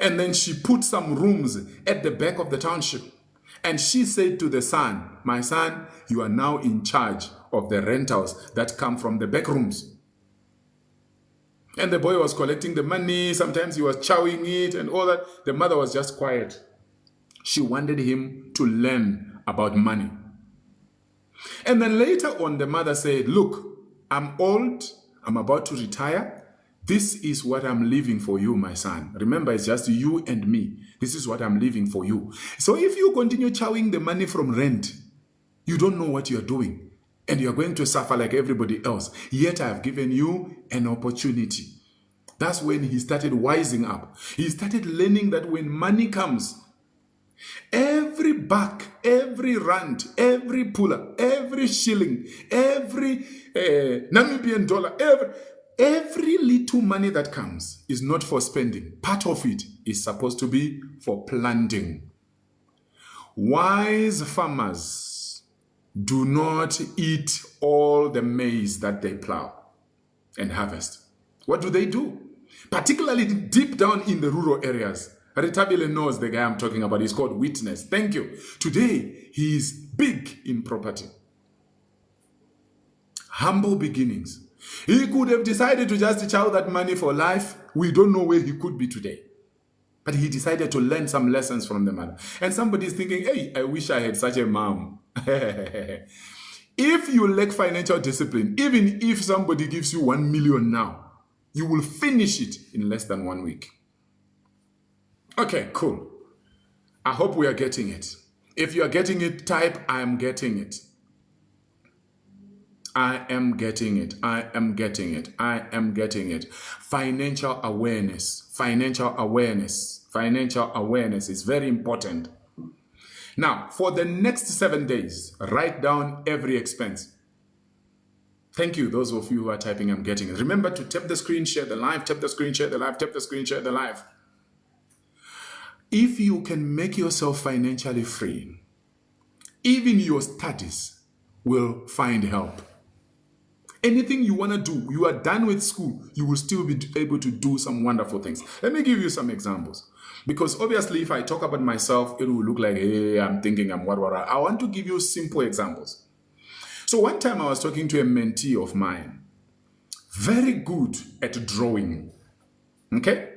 And then she put some rooms at the back of the township. And she said to the son, my son, you are now in charge of the rentals that come from the back rooms. And the boy was collecting the money. Sometimes he was chowing it and all that. The mother was just quiet. She wanted him to learn about money. And then later on, the mother said, look, I'm old. I'm about to retire. This is what I'm leaving for you, my son. Remember, it's just you and me. This is what I'm leaving for you. So if you continue chowing the money from rent, you don't know what you're doing. And you're going to suffer like everybody else. Yet I have given you an opportunity. That's when he started wising up. He started learning that when money comes, every buck, every rand, every puller, every shilling, every Namibian dollar, every little money that comes is not for spending. Part of it is supposed to be for planting. Wise farmers do not eat all the maize that they plow and harvest. What do? Particularly deep down in the rural areas. Ritabile knows the guy I'm talking about. He's called Witness. Thank you. Today, he is big in property. Humble beginnings. He could have decided to just chow that money for life. We don't know where he could be today. But he decided to learn some lessons from the mother. And somebody's thinking, hey, I wish I had such a mom. If you lack financial discipline, even if somebody gives you 1 million now, you will finish it in less than 1 week. Okay, cool. I hope we are getting it. If you are getting it, type, I am getting it. I am getting it. I am getting it. I am getting it. Financial awareness. Financial awareness. Financial awareness is very important. Now, for the next 7 days, write down every expense. Thank you, those of you who are typing, I'm getting it. Remember to tap the screen, share the live, tap the screen, share the live, tap the screen, share the live. If you can make yourself financially free, even your studies will find help. Anything you want to do, you are done with school, you will still be able to do some wonderful things. Let me give you some examples. Because obviously, if I talk about myself, it will look like, hey, I'm thinking I'm what. I want to give you simple examples. So one time I was talking to a mentee of mine, very good at drawing. Okay?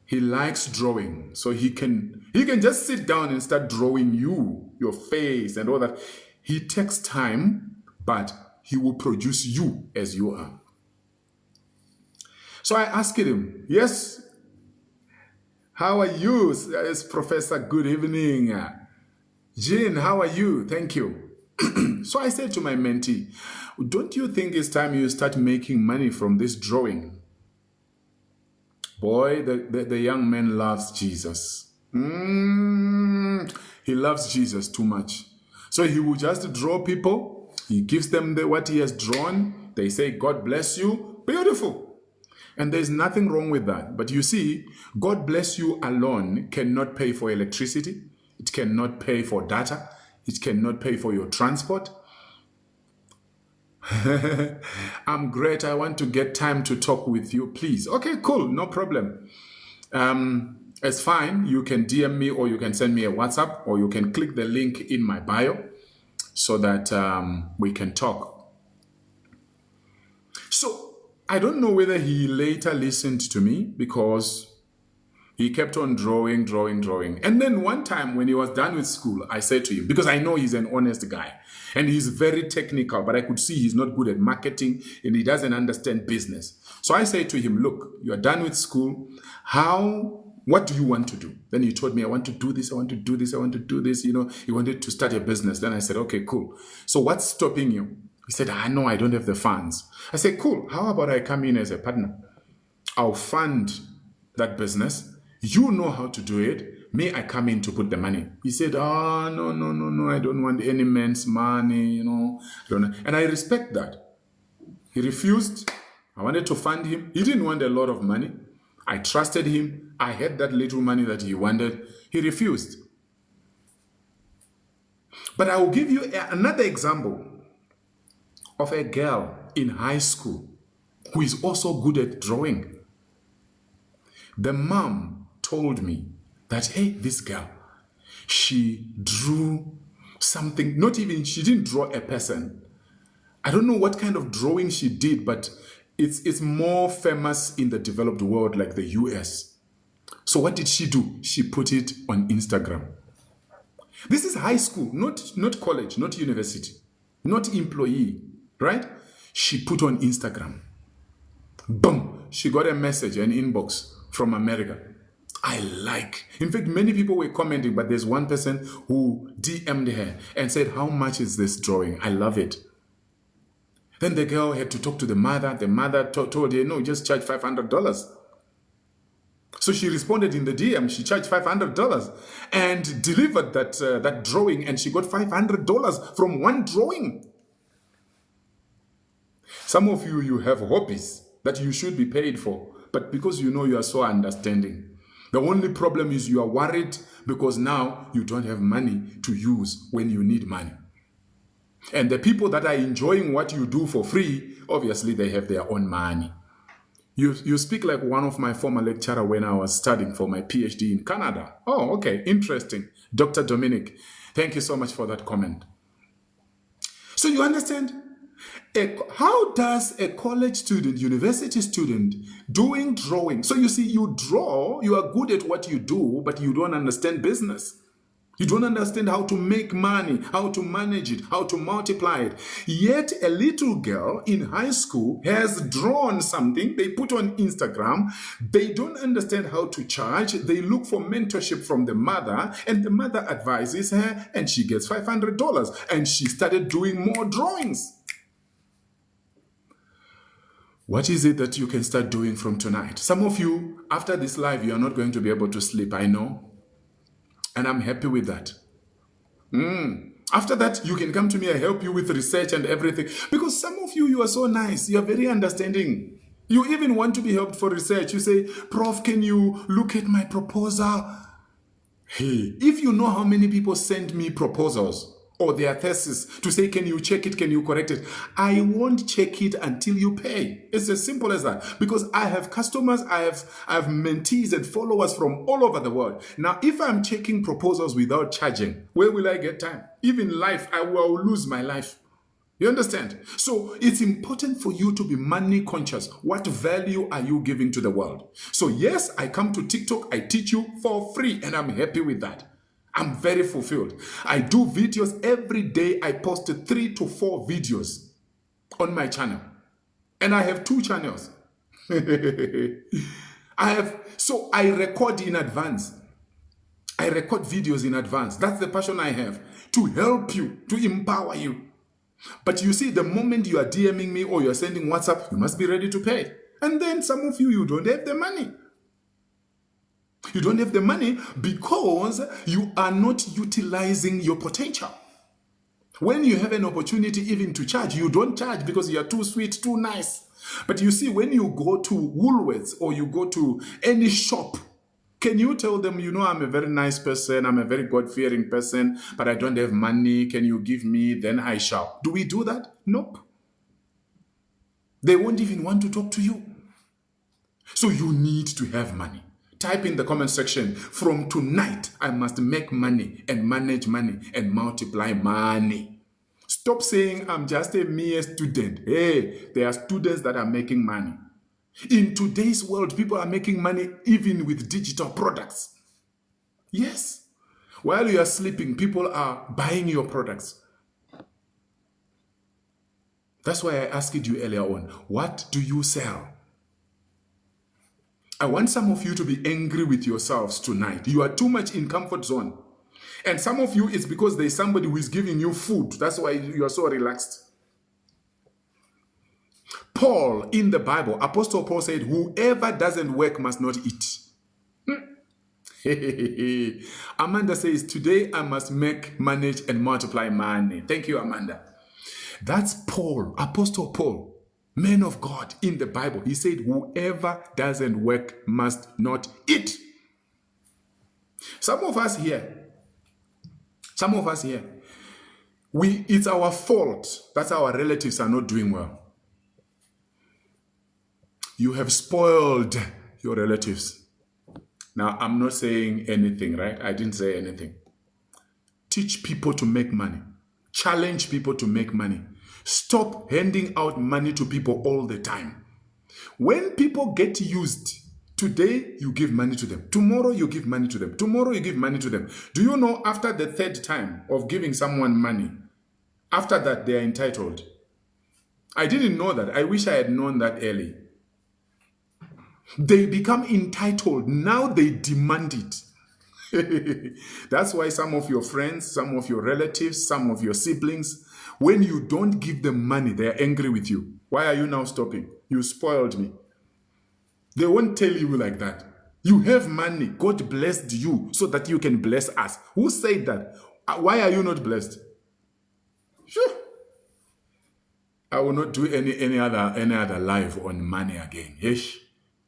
He likes drawing. So he can just sit down and start drawing you, your face and all that. He takes time, but he will produce you as you are. So I asked him, yes, how are you? Yes, Professor, good evening. Jean, how are you? Thank you. So I said to my mentee, don't you think it's time you start making money from this drawing? Boy, the young man loves Jesus. He loves Jesus too much. So he will just draw people. He gives them what he has drawn. They say, God bless you. Beautiful. And there's nothing wrong with that. But you see, God bless you alone cannot pay for electricity. It cannot pay for data. It cannot pay for your transport. I'm great. I want to get time to talk with you, please. Okay, cool. No problem. It's fine. You can DM me or you can send me a WhatsApp or you can click the link in my bio so that we can talk. So I don't know whether he later listened to me because he kept on drawing. And then one time when he was done with school, I said to him, because I know he's an honest guy and he's very technical, but I could see he's not good at marketing and he doesn't understand business. So I said to him, look, you are done with school. What do you want to do? Then he told me, I want to do this, I want to do this, I want to do this. You know, he wanted to start a business. Then I said, okay, cool. So what's stopping you? He said, no, I don't have the funds. I said, cool. How about I come in as a partner? I'll fund that business. You know how to do it. Me, I come in to put the money. He said, no, I don't want any man's money, you know. And I respect that. He refused. I wanted to fund him. He didn't want a lot of money. I trusted him. I had that little money that he wanted. He refused. But I will give you another example of a girl in high school who is also good at drawing. The mom told me that, hey, this girl, she drew something, she didn't draw a person. I don't know what kind of drawing she did, but It's more famous in the developed world like the US. So what did she do? She put it on Instagram. This is high school, not college, not university, not employee, right? She put on Instagram. Boom! She got a message, an inbox from America. I like. In fact, many people were commenting, but there's one person who DM'd her and said, how much is this drawing? I love it. Then the girl had to talk to the mother. The mother told her, no, just charge $500. So she responded in the DM. She charged $500 and delivered that drawing, and she got $500 from one drawing. Some of you, you have hobbies that you should be paid for, but because you know you are so understanding. The only problem is you are worried because now you don't have money to use when you need money. And the people that are enjoying what you do for free, obviously they have their own money. You speak like one of my former lecturer when I was studying for my PhD in Canada. Oh, okay, interesting. Dr. Dominic, thank you so much for that comment. So you understand? How does a college student, university student, doing drawing? So you see, you draw, you are good at what you do, but you don't understand business. You don't understand how to make money, how to manage it, how to multiply it. Yet a little girl in high school has drawn something, they put on Instagram, they don't understand how to charge, they look for mentorship from the mother, and the mother advises her, and she gets $500, and she started doing more drawings. What is it that you can start doing from tonight? Some of you, after this live, you are not going to be able to sleep, I know. And I'm happy with that. After that, you can come to me, I help you with research and everything. Because some of you, you are so nice. You are very understanding. You even want to be helped for research. You say, Prof, can you look at my proposal? Hey, if you know how many people send me proposals or their thesis to say, can you check it, can you correct it? I won't check it until you pay. It's as simple as that. Because I have customers, I have mentees and followers from all over the world. Now, if I'm checking proposals without charging, where will I get time? Even life, I will lose my life. You understand? So it's important for you to be money conscious. What value are you giving to the world? So yes, I come to TikTok, I teach you for free, and I'm happy with that. I'm very fulfilled. I do videos every day. I post 3 to 4 videos on my channel. And I have 2 channels. So I record in advance. I record videos in advance. That's the passion I have, to help you, to empower you. But you see, the moment you are DMing me or you're sending WhatsApp, you must be ready to pay. And then some of you, you don't have the money. You don't have the money because you are not utilizing your potential. When you have an opportunity even to charge, you don't charge because you are too sweet, too nice. But you see, when you go to Woolworths or you go to any shop, can you tell them, you know, I'm a very nice person, I'm a very God-fearing person, but I don't have money, can you give me, then I shall. Do we do that? Nope. They won't even want to talk to you. So you need to have money. Type in the comment section, from tonight, I must make money and manage money and multiply money. Stop saying I'm just a mere student. Hey, there are students that are making money. In today's world, people are making money even with digital products. Yes. While you are sleeping, people are buying your products. That's why I asked you earlier on, what do you sell? I want some of you to be angry with yourselves tonight. You are too much in comfort zone. And some of you, it's because there's somebody who is giving you food. That's why you are so relaxed. Paul, in the Bible, Apostle Paul said, whoever doesn't work must not eat. Amanda says, today I must make, manage, and multiply money. Thank you, Amanda. That's Paul, Apostle Paul. Man of God in the Bible, he said, whoever doesn't work must not eat. Some of us here, it's our fault that our relatives are not doing well. You have spoiled your relatives. Now, I'm not saying anything, right? I didn't say anything. Teach people to make money. Challenge people to make money. Stop handing out money to people all the time. When people get used, today you give money to them, tomorrow you give money to them, tomorrow you give money to them. Do you know after the third time of giving someone money, after that they are entitled? I didn't know that. I wish I had known that early. They become entitled. Now they demand it. That's why some of your friends, some of your relatives, some of your siblings, when you don't give them money, they are angry with you. Why are you now stopping? You spoiled me. They won't tell you like that. You have money. God blessed you so that you can bless us. Who said that? Why are you not blessed? Sure. I will not do any other live on money again. Yes.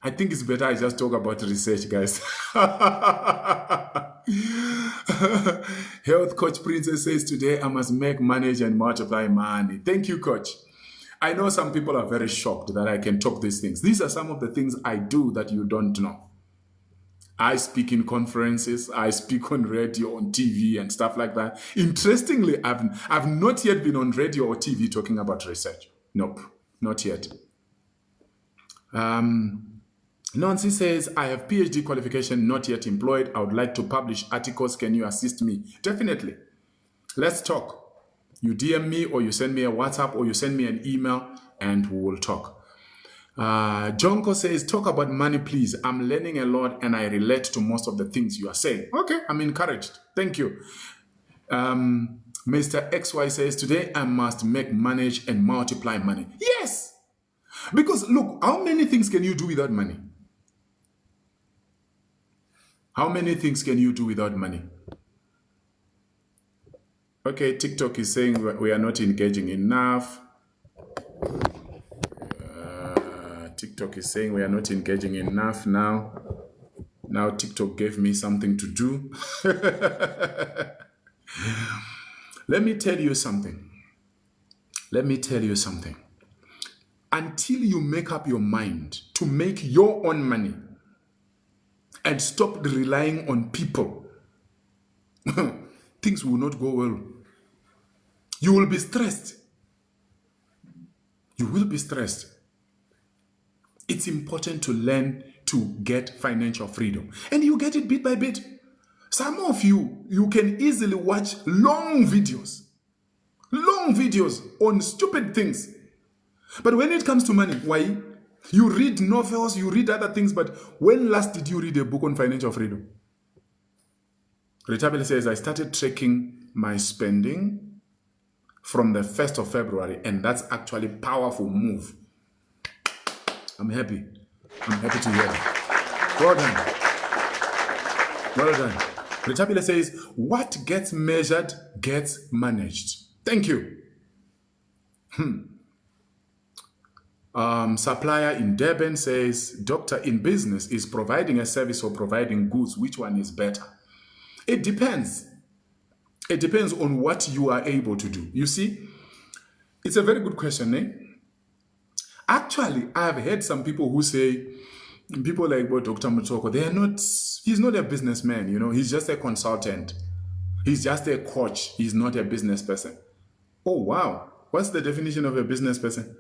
I think it's better I just talk about research, guys. Health Coach Princess says today I must make, manage, and multiply money. Thank you, Coach. I know some people are very shocked that I can talk these things. These are some of the things I do that you don't know. I speak in conferences, I speak on radio, on TV, and stuff like that. Interestingly, I've not yet been on radio or TV talking about research. Nope, not yet. Nancy says, I have PhD qualification, not yet employed. I would like to publish articles. Can you assist me? Definitely. Let's talk. You DM me or you send me a WhatsApp or you send me an email and we will talk. Jonko says, talk about money, please. I'm learning a lot and I relate to most of the things you are saying. Okay, I'm encouraged. Thank you. Mr. XY says, today I must make, manage, and multiply money. Yes! Because look, how many things can you do without money? How many things can you do without money? Okay, TikTok is saying we are not engaging enough. TikTok is saying we are not engaging enough now. Now TikTok gave me something to do. Let me tell you something. Let me tell you something. Until you make up your mind to make your own money and stop relying on people, things will not go well. You will be stressed. You will be stressed. It's important to learn to get financial freedom. And you get it bit by bit. Some of you can easily watch long videos on stupid things. But when it comes to money, why? You read novels, you read other things, but when last did you read a book on financial freedom? Retabile says, I started tracking my spending from the 1st of February, and that's actually a powerful move. I'm happy. I'm happy to hear that. Well done. Well done. Retabile says, what gets measured gets managed. Thank you. Supplier in Durban says, doctor in business is providing a service or providing goods. Which one is better? It depends. It depends on what you are able to do. You see, it's a very good question, eh? Actually, I've heard some people who say, people like Dr. Mutoko, he's not a businessman, you know, he's just a consultant. He's just a coach. He's not a business person. Oh, wow. What's the definition of a business person?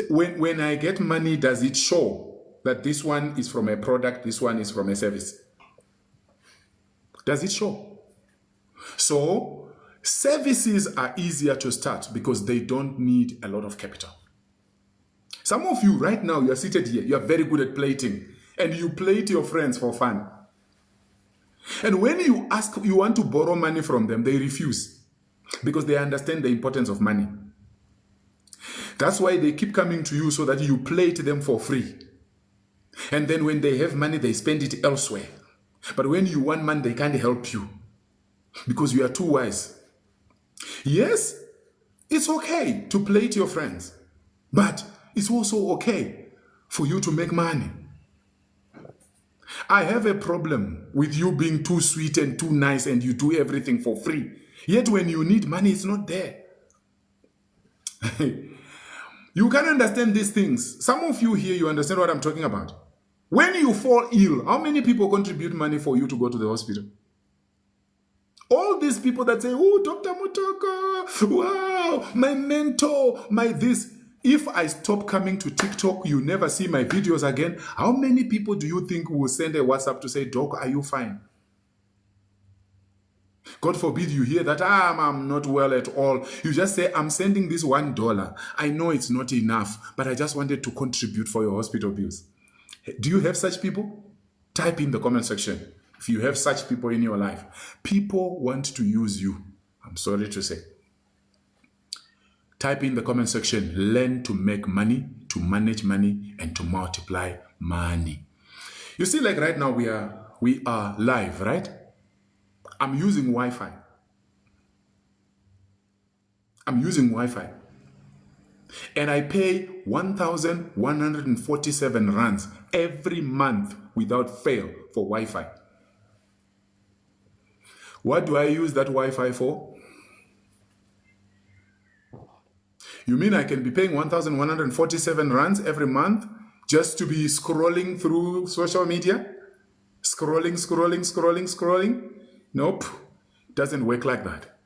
When I get money, does it show that this one is from a product, this one is from a service? Does it show? So, services are easier to start because they don't need a lot of capital. Some of you right now, you are seated here, you are very good at plating, and you plate your friends for fun. And when you ask, you want to borrow money from them, they refuse because they understand the importance of money. That's why they keep coming to you so that you plate them for free. And then when they have money, they spend it elsewhere. But when you want money, they can't help you because you are too wise. Yes, it's okay to plate your friends, but it's also okay for you to make money. I have a problem with you being too sweet and too nice and you do everything for free. Yet when you need money, it's not there. You can understand these things. Some of you here, you understand what I'm talking about. When you fall ill, how many people contribute money for you to go to the hospital? All these people that say, oh, Dr. Mutoko, wow, my mentor, my this. If I stop coming to TikTok, you never see my videos again. How many people do you think will send a WhatsApp to say, Doc, are you fine? God forbid you hear that, I'm not well at all. You just say, I'm sending this $1. I know it's not enough, but I just wanted to contribute for your hospital bills. Do you have such people? Type in the comment section if you have such people in your life. People want to use you. I'm sorry to say. Type in the comment section, learn to make money, to manage money, and to multiply money. You see, like right now we are live, right? I'm using Wi-Fi. And I pay 1,147 rands every month without fail for Wi-Fi. What do I use that Wi-Fi for? You mean I can be paying 1,147 rands every month just to be scrolling through social media? Scrolling? Nope. Doesn't work like that.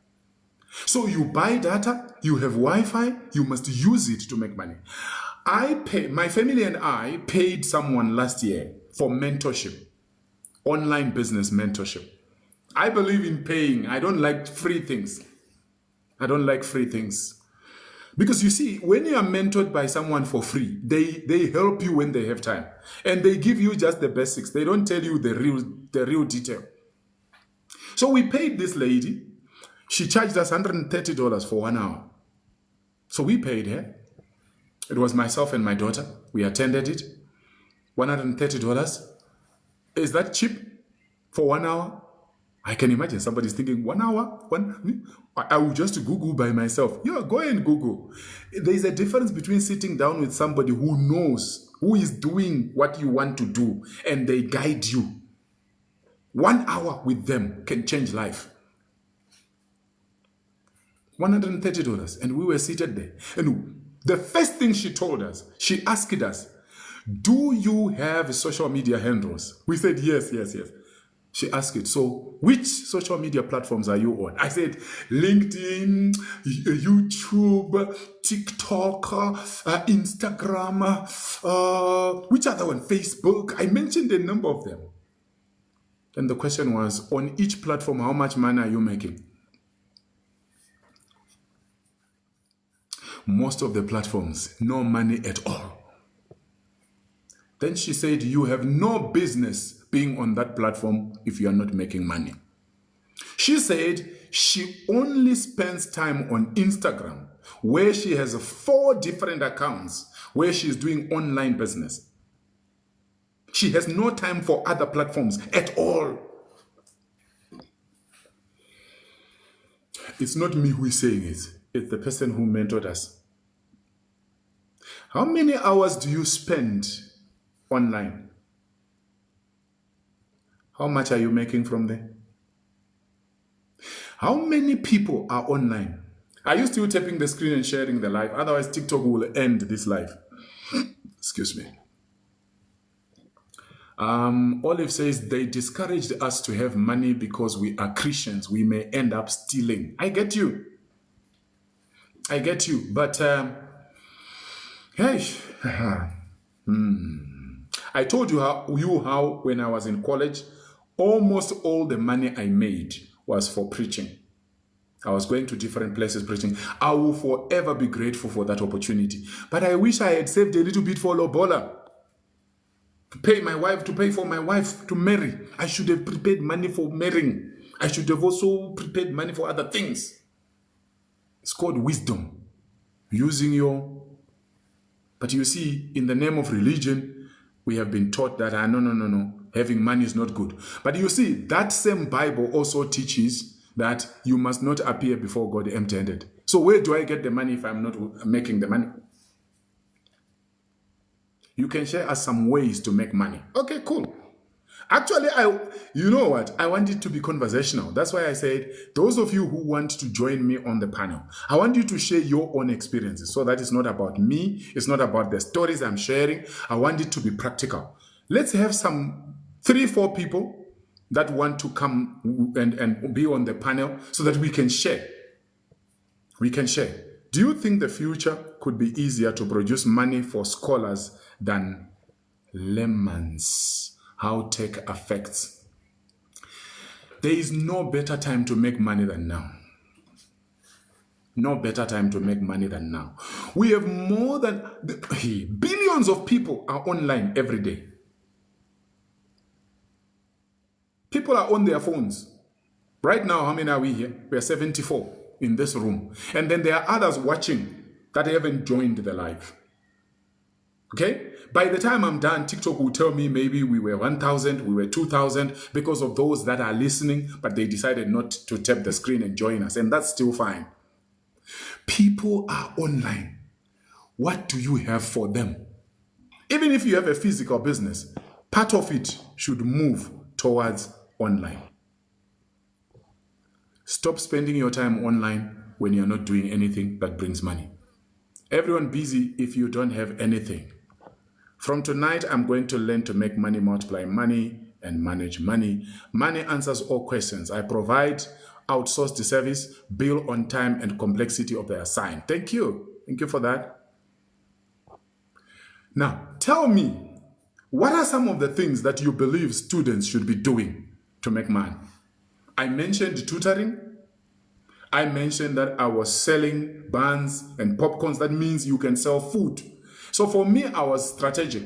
So you buy data, you have Wi-Fi, you must use it to make money. My family and I paid someone last year for mentorship, online business mentorship. I believe in paying. I don't like free things. Because you see, when you are mentored by someone for free, they help you when they have time. And they give you just the basics. They don't tell you the real detail. So we paid this lady. She charged us $130 for 1 hour. So we paid her. It was myself and my daughter. We attended it. $130. Is that cheap for 1 hour? I can imagine somebody's thinking, 1 hour? I will just Google by myself. Yeah, go and Google. There's a difference between sitting down with somebody who knows, who is doing what you want to do, and they guide you. 1 hour with them can change life. $130, and we were seated there. And the first thing she told us, she asked us, do you have social media handles? We said, yes. She asked it, so which social media platforms are you on? I said, LinkedIn, YouTube, TikTok, Instagram, which other one? Facebook. I mentioned a number of them. And the question was, on each platform, how much money are you making? Most of the platforms, no money at all. Then she said, you have no business being on that platform if you are not making money. She said she only spends time on Instagram, where she has 4 different accounts where she's doing online business. She has no time for other platforms at all. It's not me who is saying it. It's the person who mentored us. How many hours do you spend online? How much are you making from there? How many people are online? Are you still tapping the screen and sharing the live? Otherwise, TikTok will end this live. Excuse me. Olive says they discouraged us to have money because we are Christians. We may end up stealing. I get you. But hey, I told you how when I was in college, almost all the money I made was for preaching. I was going to different places preaching. I will forever be grateful for that opportunity. But I wish I had saved a little bit for Lobola. To pay for my wife to marry. I should have prepared money for marrying. I should have also prepared money for other things. It's called wisdom. But you see, in the name of religion, we have been taught that, no, having money is not good. But you see, that same Bible also teaches that you must not appear before God empty-handed. So where do I get the money if I'm not making the money? You can share us some ways to make money. Okay, cool. Actually, you know what? I want it to be conversational. That's why I said, those of you who want to join me on the panel, I want you to share your own experiences so that it's not about me. It's not about the stories I'm sharing. I want it to be practical. Let's have some 3-4 people that want to come and be on the panel so that we can share. Do you think the future could be easier to produce money for scholars than layman's? How tech affects. There is no better time to make money than now. No better time to make money than now. We have more than billions of people are online every day. People are on their phones. Right now, how many are we here? We are 74 in this room. And then there are others watching that haven't joined the live. Okay? By the time I'm done, TikTok will tell me maybe we were 1,000, we were 2,000 because of those that are listening, but they decided not to tap the screen and join us. And that's still fine. People are online. What do you have for them? Even if you have a physical business, part of it should move towards online. Stop spending your time online when you're not doing anything that brings money. Everyone busy if you don't have anything. From tonight, I'm going to learn to make money, multiply money, and manage money. Money answers all questions. I provide outsourced service, bill on time, and complexity of the assigned. Thank you. Thank you for that. Now, tell me, what are some of the things that you believe students should be doing to make money? I mentioned tutoring. I mentioned that I was selling buns and popcorns. That means you can sell food. So for me, I was strategic.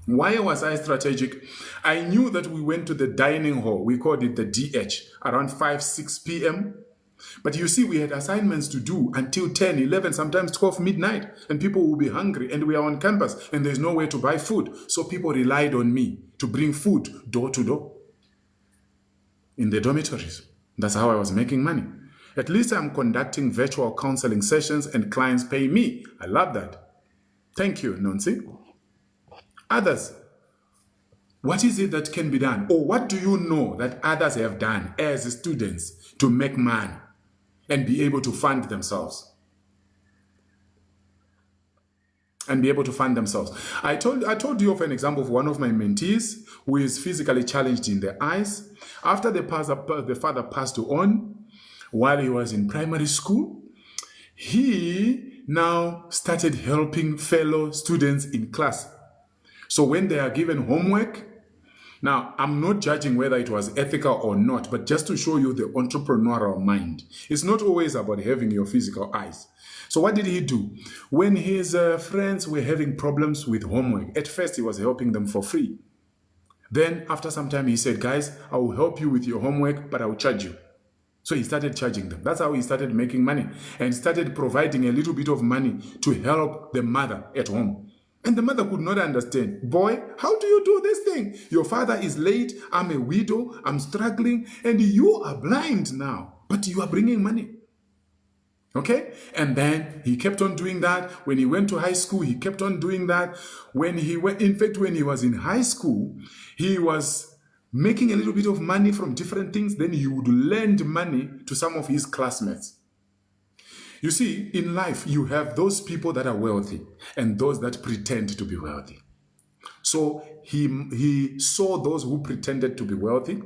Why was I strategic? I knew that we went to the dining hall. We called it the DH around 5, 6 p.m. But you see, we had assignments to do until 10, 11, sometimes 12 midnight. And people will be hungry. And we are on campus. And there's nowhere to buy food. So people relied on me to bring food door to door in the dormitories. That's how I was making money. At least I'm conducting virtual counseling sessions and clients pay me. I love that. Thank you, Nancy. Others, what is it that can be done? Or what do you know that others have done as students to make money and be able to fund themselves? And be able to fund themselves. I told you of an example of one of my mentees who is physically challenged in the eyes. After the father passed on while he was in primary school, he now started helping fellow students in class. So when they are given homework, now I'm not judging whether it was ethical or not, but just to show you the entrepreneurial mind. It's not always about having your physical eyes. So what did he do? When his friends were having problems with homework, at first he was helping them for free. Then after some time he said, guys, I will help you with your homework, but I will charge you. So he started charging them. That's how he started making money and started providing a little bit of money to help the mother at home. And the mother could not understand. Boy, how do you do this thing? Your father is late. I'm a widow. I'm struggling. And you are blind now. But you are bringing money. Okay? And then he kept on doing that. When he went to high school, he kept on doing that. When he was in high school, he was making a little bit of money from different things. Then he would lend money to some of his classmates. You see, in life, you have those people that are wealthy and those that pretend to be wealthy. So he saw those who pretended to be wealthy,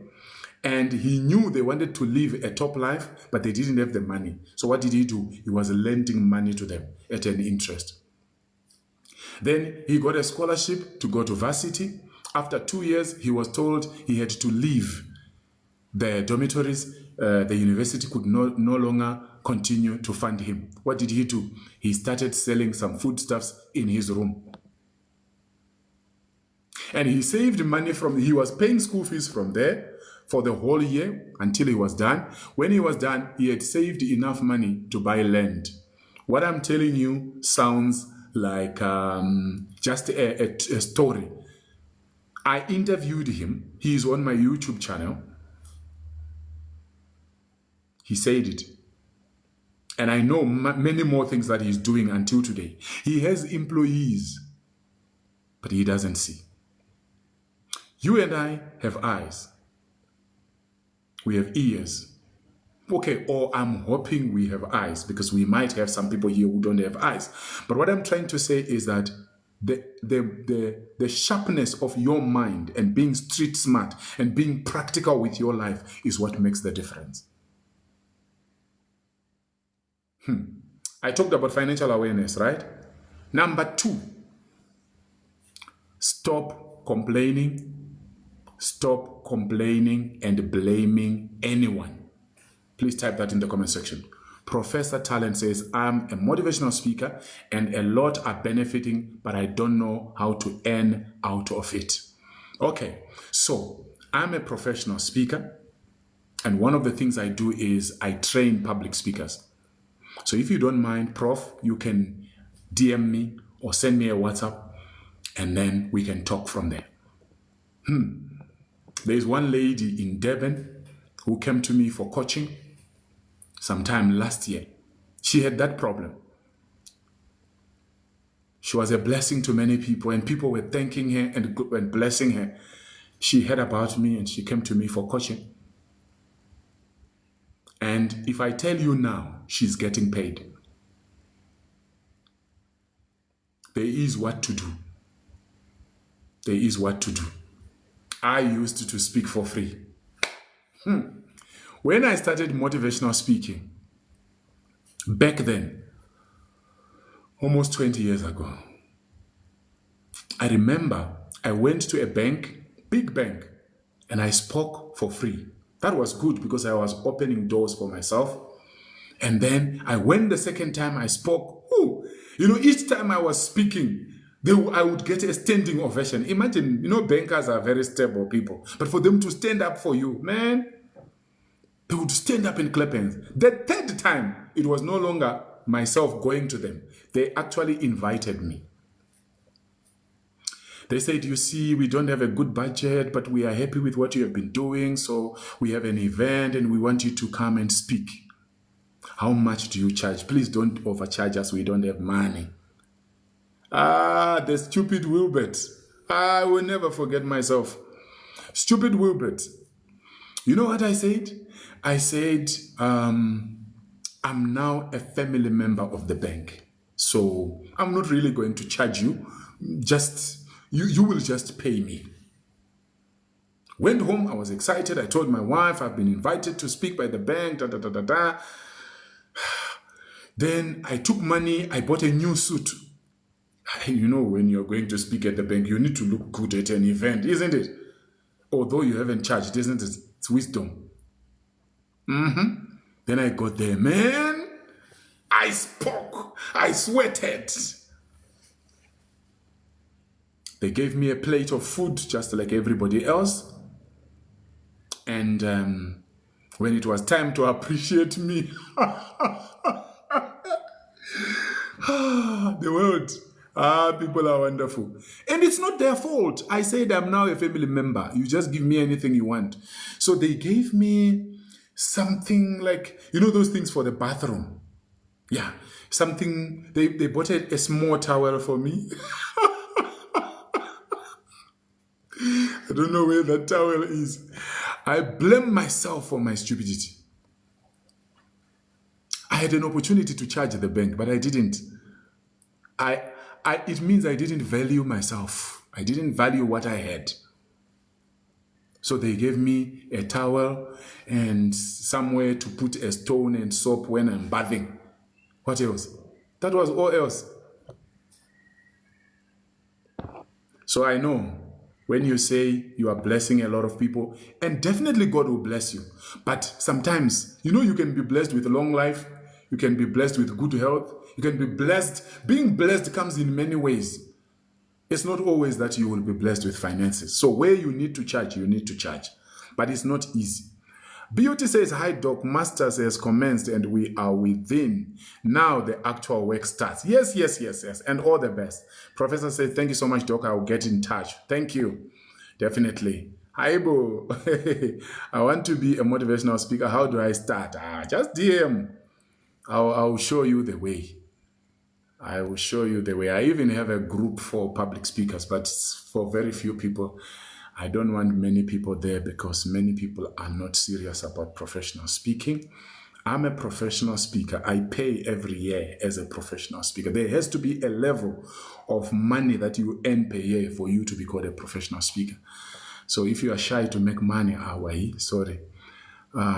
and he knew they wanted to live a top life, but they didn't have the money. So what did he do? He was lending money to them at an interest. Then he got a scholarship to go to varsity. After 2 years, he was told he had to leave the dormitories. The university could no longer continue to fund him. What did he do? He started selling some foodstuffs in his room. And he saved money he was paying school fees from there for the whole year until he was done. When he was done, he had saved enough money to buy land. What I'm telling you sounds like just a story. I interviewed him. He is on my YouTube channel. He said it. And I know many more things that he's doing until today. He has employees, but he doesn't see. You and I have eyes. We have ears. Okay, or I'm hoping we have eyes, because we might have some people here who don't have eyes. But what I'm trying to say is that the sharpness of your mind and being street smart and being practical with your life is what makes the difference. I talked about financial awareness, right? Number 2, stop complaining. Stop complaining and blaming anyone. Please type that in the comment section. Professor Talent says, I'm a motivational speaker and a lot are benefiting, but I don't know how to earn out of it. Okay, so I'm a professional speaker, and one of the things I do is I train public speakers. So if you don't mind, Prof, you can DM me or send me a WhatsApp, and then we can talk from there. There's one lady in Durban who came to me for coaching sometime last year. She had that problem. She was a blessing to many people, and people were thanking her and blessing her. She heard about me and she came to me for coaching. And if I tell you now, she's getting paid. There is what to do. There is what to do. I used to speak for free. When I started motivational speaking, back then, almost 20 years ago, I remember I went to a bank, big bank, and I spoke for free. That was good because I was opening doors for myself. And then I went the second time I spoke. Each time I was speaking, I would get a standing ovation. Imagine, bankers are very stable people. But for them to stand up for you, man, they would stand up and clap hands. The third time, it was no longer myself going to them. They actually invited me. They said, you see, we don't have a good budget, but we are happy with what you have been doing. So we have an event and we want you to come and speak. How much do you charge? Please don't overcharge us. We don't have money. The stupid Wilbert. I will never forget myself. Stupid Wilbert. You know what I said? I said, I'm now a family member of the bank. So I'm not really going to charge you. You will just pay me. Went home, I was excited. I told my wife, I've been invited to speak by the bank, Then I took money, I bought a new suit. When you're going to speak at the bank, you need to look good at an event, isn't it? Although you haven't charged, isn't it? It's wisdom. Then I got there, man. I spoke. I sweated. They gave me a plate of food just like everybody else. And when it was time to appreciate me, the world, people are wonderful. And it's not their fault. I said I'm now a family member. You just give me anything you want. So they gave me something like, those things for the bathroom. Yeah, something, they bought a small towel for me. I don't know where that towel is. I blame myself for my stupidity. I had an opportunity to charge the bank, but I didn't. It means I didn't value myself. I didn't value what I had. So they gave me a towel and somewhere to put a stone and soap when I'm bathing. What else? That was all else. So I know when you say you are blessing a lot of people, and definitely God will bless you. But sometimes, you can be blessed with a long life. You can be blessed with good health. You can be blessed. Being blessed comes in many ways. It's not always that you will be blessed with finances. So where you need to charge, you need to charge. But it's not easy. Beauty says, hi Doc, Masters has commenced and we are within. Now the actual work starts. Yes. And all the best. Professor says, thank you so much, Doc. I'll get in touch. Thank you. Definitely. Hi, Bo. I want to be a motivational speaker. How do I start? Just DM. I'll show you the way. I will show you the way. I even have a group for public speakers, but for very few people. I don't want many people there because many people are not serious about professional speaking. I'm a professional speaker. I pay every year as a professional speaker. There has to be a level of money that you earn per year for you to be called a professional speaker. So if you are shy to make money, sorry.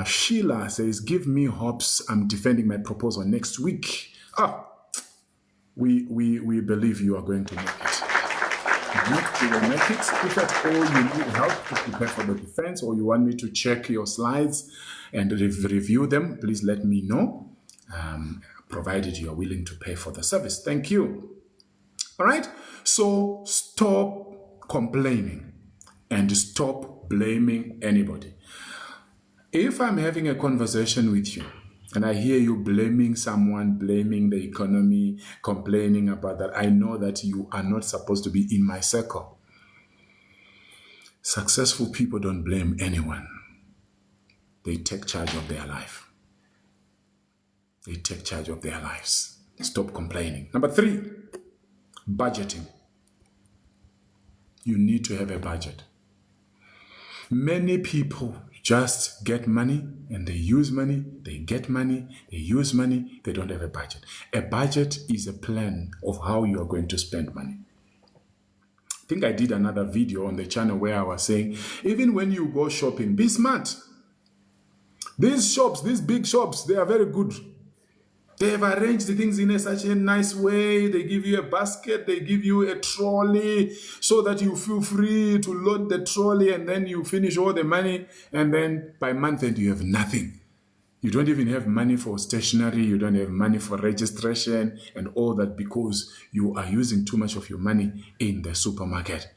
Sheila says, give me hopes. I'm defending my proposal next week. Ah, we believe you are going to make it. You will make it. If at all you need help to prepare for the defense, or you want me to check your slides and review them, please let me know, provided you are willing to pay for the service. Thank you. All right? So stop complaining and stop blaming anybody. If I'm having a conversation with you and I hear you blaming someone, blaming the economy, complaining about that, I know that you are not supposed to be in my circle. Successful people don't blame anyone. They take charge of their life. They take charge of their lives. Stop complaining. Number 3, budgeting. You need to have a budget. Many people just get money and they use money, they get money, they use money, they don't have a budget. A budget is a plan of how you are going to spend money. I think I did another video on the channel where I was saying, even when you go shopping, be smart. These shops, these big shops, they are very good. They have arranged the things in such a nice way. They give you a basket, they give you a trolley so that you feel free to load the trolley, and then you finish all the money, and then by month end you have nothing. You don't even have money for stationery, you don't have money for registration and all that because you are using too much of your money in the supermarket.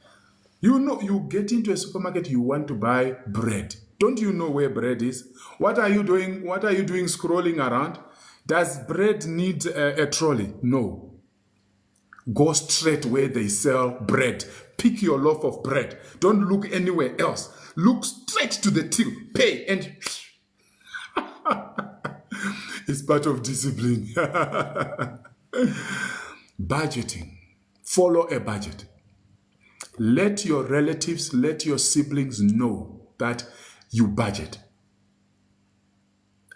You know, you get into a supermarket, you want to buy bread. Don't you know where bread is? What are you doing? What are you doing scrolling around? Does bread need a trolley? No. Go straight where they sell bread. Pick your loaf of bread. Don't look anywhere else. Look straight to the till. Pay and... It's part of discipline. Budgeting. Follow a budget. Let your relatives, let your siblings know that you budget.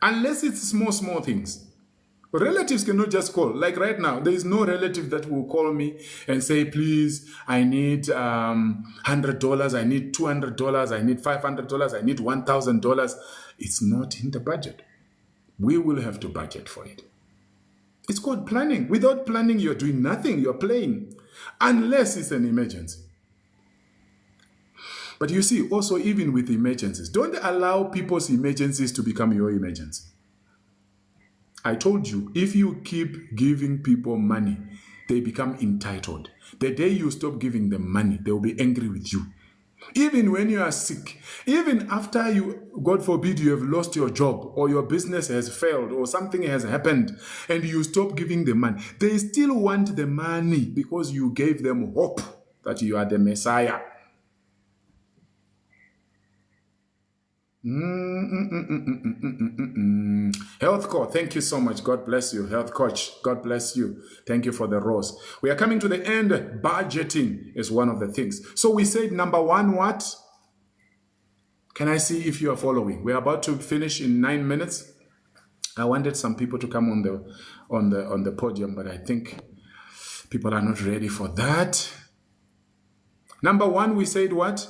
Unless it's small things. Relatives cannot just call. Like right now, there is no relative that will call me and say, please, I need $100, I need $200, I need $500, I need $1,000. It's not in the budget. We will have to budget for it. It's called planning. Without planning, you're doing nothing. You're playing. Unless it's an emergency. But you see, also even with emergencies, don't allow people's emergencies to become your emergency. I told you, if you keep giving people money, they become entitled. The day you stop giving them money, they will be angry with you. Even when you are sick, even after you, God forbid, you have lost your job or your business has failed or something has happened and you stop giving them money, they still want the money because you gave them hope that you are the Messiah. Health coach, thank you so much. God bless you. Health coach, God bless you. Thank you for the rose. We are coming to the end. Budgeting is one of the things. So we said number 1, what? Can I see if you are following? We're about to finish in 9 minutes. I wanted some people to come on the podium, but I think people are not ready for that. Number 1, we said what?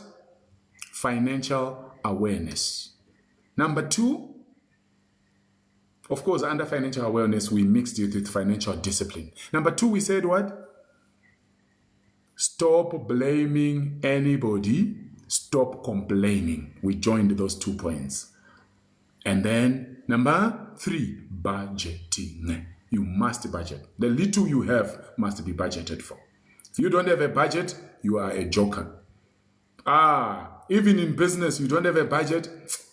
Financial awareness. Number 2, of course, under financial awareness, we mixed it with financial discipline. Number 2, we said what? Stop blaming anybody. Stop complaining. We joined those 2 points. And then number 3, budgeting. You must budget. The little you have must be budgeted for. If you don't have a budget, you are a joker. Even in business, you don't have a budget,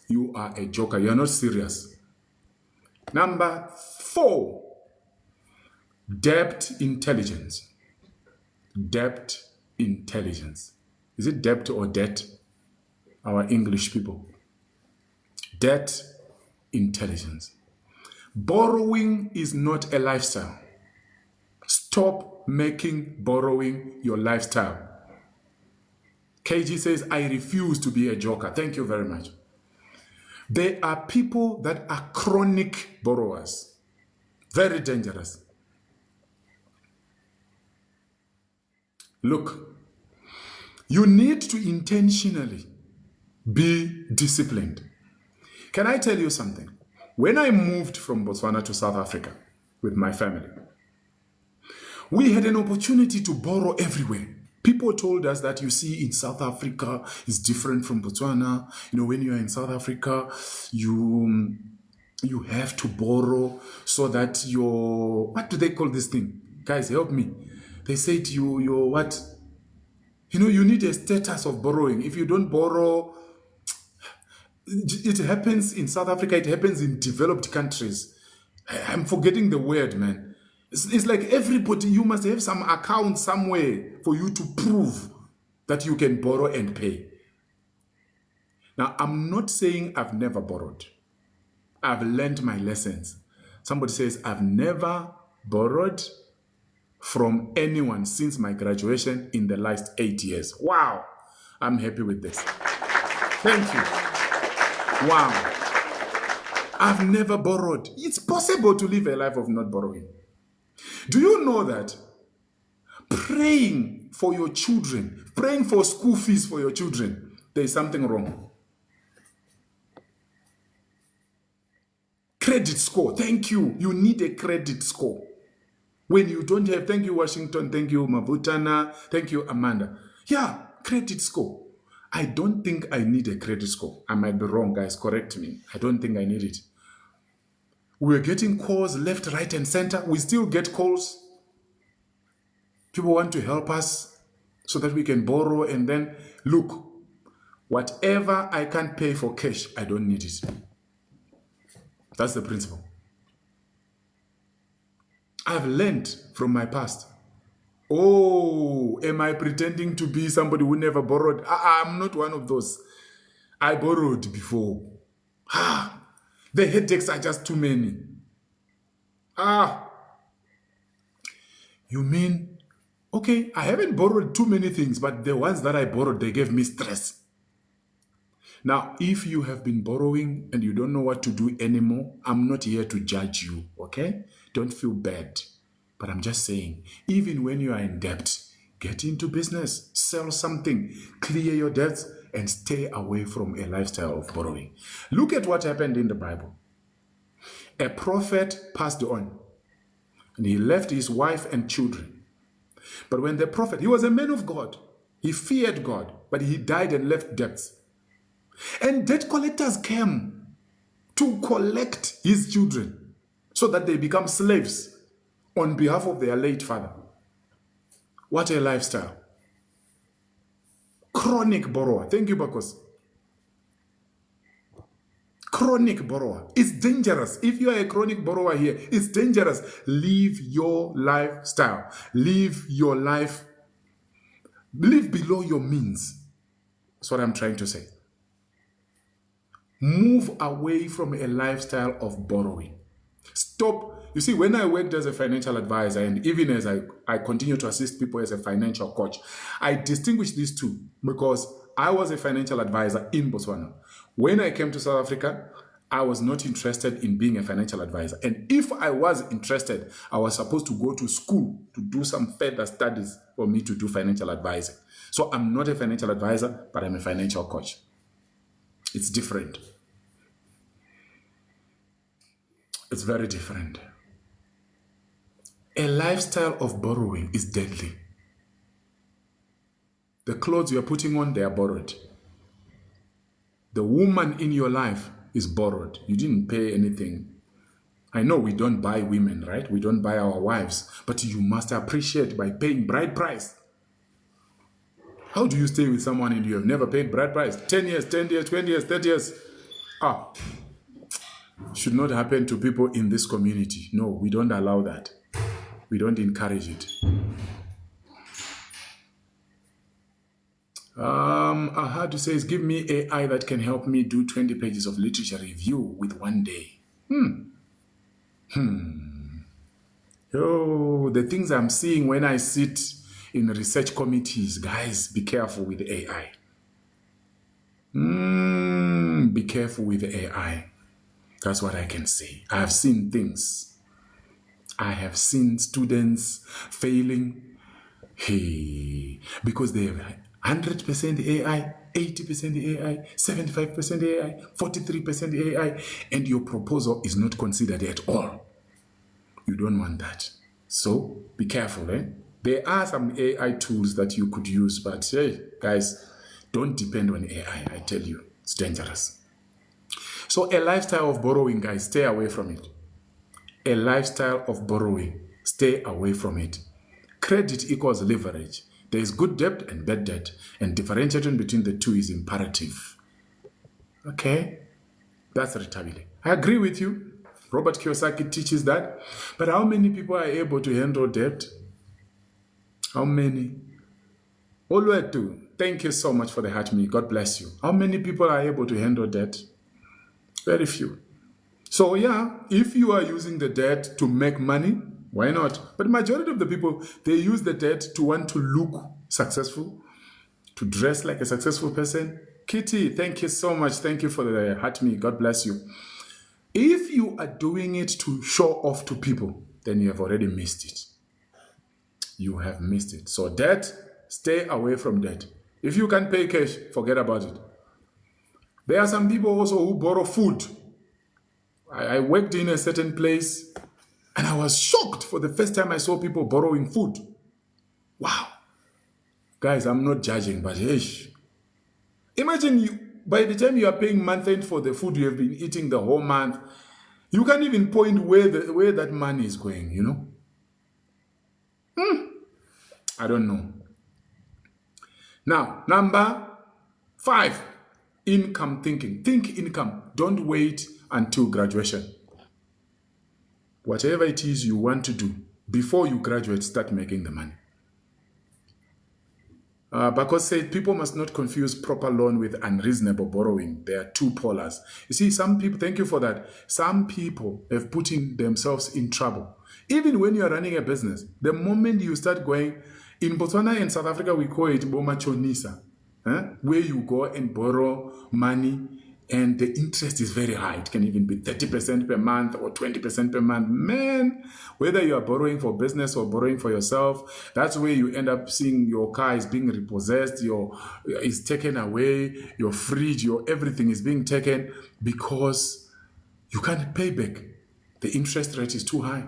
you are a joker. You are not serious. Number 4, debt intelligence. Debt intelligence. Is it debt or debt? Our English people. Debt intelligence. Borrowing is not a lifestyle. Stop making borrowing your lifestyle. KG says, I refuse to be a joker. Thank you very much. There are people that are chronic borrowers. Very dangerous. Look, you need to intentionally be disciplined. Can I tell you something? When I moved from Botswana to South Africa with my family, We had an opportunity to borrow everywhere. People told us that, you see, in South Africa is different from Botswana. When you are in South Africa, you have to borrow so that what do they call this thing? Guys, help me. They said your what? You need a status of borrowing. If you don't borrow, it happens in South Africa, it happens in developed countries. I'm forgetting the word, man. It's like everybody, you must have some account somewhere for you to prove that you can borrow and pay. Now, I'm not saying I've never borrowed. I've learned my lessons. Somebody says, I've never borrowed from anyone since my graduation in the last 8 years. Wow. I'm happy with this. Thank you. Wow. I've never borrowed. It's possible to live a life of not borrowing. Do you know that praying for your children, praying for school fees for your children, there is something wrong? Credit score. Thank you. You need a credit score. When you don't have, thank you, Washington, thank you, Mabutana, thank you, Amanda. Yeah, credit score. I don't think I need a credit score. I might be wrong, guys. Correct me. I don't think I need it. We're getting calls left, right, and center. We still get calls. People want to help us so that we can borrow, and then, look, whatever I can't pay for cash, I don't need it. That's the principle. I've learned from my past. Oh, am I pretending to be somebody who never borrowed? I'm not one of those. I borrowed before. The headaches are just too many. You mean, okay, I haven't borrowed too many things, but the ones that I borrowed, they gave me stress. Now, if you have been borrowing and you don't know what to do anymore, I'm not here to judge you, okay? Don't feel bad. But I'm just saying, even when you are in debt, get into business, sell something, clear your debts, and stay away from a lifestyle of borrowing. Look at what happened in the Bible. A prophet passed on, and he left his wife and children. But when the prophet, he was a man of God, he feared God, but he died and left debts. And debt collectors came to collect his children so that they become slaves on behalf of their late father. What a lifestyle. Chronic borrower. Thank you, Bakos. Chronic borrower. It's dangerous. If you are a chronic borrower here, it's dangerous. Live your lifestyle. Live your life. Live below your means. That's what I'm trying to say. Move away from a lifestyle of borrowing. Stop. You see, when I worked as a financial advisor, and even as I continue to assist people as a financial coach, I distinguish these two because I was a financial advisor in Botswana. When I came to South Africa, I was not interested in being a financial advisor. And if I was interested, I was supposed to go to school to do some further studies for me to do financial advising. So I'm not a financial advisor, but I'm a financial coach. It's different. It's very different. A lifestyle of borrowing is deadly. The clothes you're putting on, they are borrowed. The woman in your life is borrowed. You didn't pay anything. I know we don't buy women, right? We don't buy our wives. But you must appreciate by paying bride price. How do you stay with someone and you have never paid bride price? 10 years, 10 years, 20 years, 30 years. Should not happen to people in this community. No, we don't allow that. We don't encourage it. Ahadu says, give me AI that can help me do 20 pages of literature review with one day. Oh, the things I'm seeing when I sit in research committees, guys, be careful with AI. Be careful with AI. That's what I can say. I have seen things. I have seen students failing. Because they have 100% AI, 80% AI, 75% AI, 43% AI, and your proposal is not considered at all. You don't want that. So be careful. There are some AI tools that you could use, but hey, guys, don't depend on AI. I tell you, it's dangerous. So a lifestyle of borrowing, guys, stay away from it. A lifestyle of borrowing, stay away from it. Credit equals leverage. There is good debt and bad debt, and differentiating between the two is imperative. Okay? That's Ritabile. I agree with you. Robert Kiyosaki teaches that. But how many people are able to handle debt? How many? Oluetu, thank you so much for the heart me. God bless you. How many people are able to handle debt? Very few. So yeah, if you are using the debt to make money, why not? But majority of the people, they use the debt to want to look successful, to dress like a successful person. Kitty, thank you so much. Thank you for the heart me. God bless you. If you are doing it to show off to people, then you have already missed it. You have missed it. So debt, stay away from debt. If you can pay cash, forget about it. There are some people also who borrow food. I worked in a certain place and I was shocked for the first time I saw people borrowing food. Wow. Guys, I'm not judging, but hey, imagine you, by the time you are paying month end for the food you have been eating the whole month, you can't even point where that money is going, you know? I don't know. Now, number 5, income thinking. Think income. Don't wait until graduation. Whatever it is you want to do, before you graduate, start making the money. Bakos said people must not confuse proper loan with unreasonable borrowing. There are two polars. You see, some people, thank you for that. Some people have put themselves in trouble. Even when you are running a business, the moment you start going, in Botswana and South Africa, we call it bomachonisa, where you go and borrow money and the interest is very high. It can even be 30% per month or 20% per month. Man, whether you are borrowing for business or borrowing for yourself, that's where you end up seeing your car is being repossessed, is taken away, your fridge, your everything is being taken because you can't pay back. The interest rate is too high.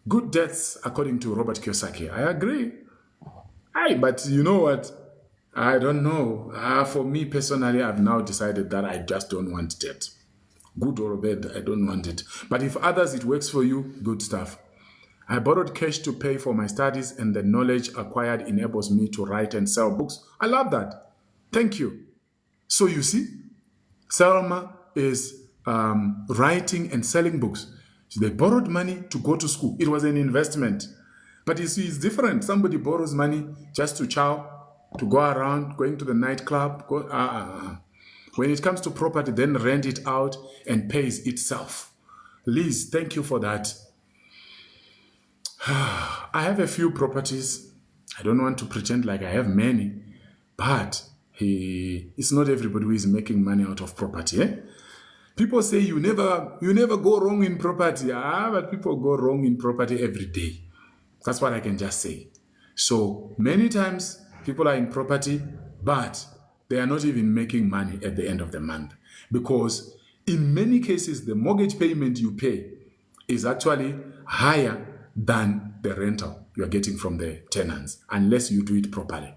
Good debts, according to Robert Kiyosaki. I agree. But you know what? I don't know. For me personally, I've now decided that I just don't want debt. Good or bad, I don't want it. But if others, it works for you, good stuff. I borrowed cash to pay for my studies and the knowledge acquired enables me to write and sell books. I love that. Thank you. So you see, Selma is writing and selling books. So they borrowed money to go to school. It was an investment. But you see, it's different. Somebody borrows money just to chow, to go around, going to the nightclub. When it comes to property, then rent it out and pays itself. Liz, thank you for that. I have a few properties. I don't want to pretend like I have many, but it's not everybody who is making money out of property. People say you never go wrong in property. But people go wrong in property every day. That's what I can just say. So many times people are in property, but they are not even making money at the end of the month. Because in many cases, the mortgage payment you pay is actually higher than the rental you are getting from the tenants, unless you do it properly.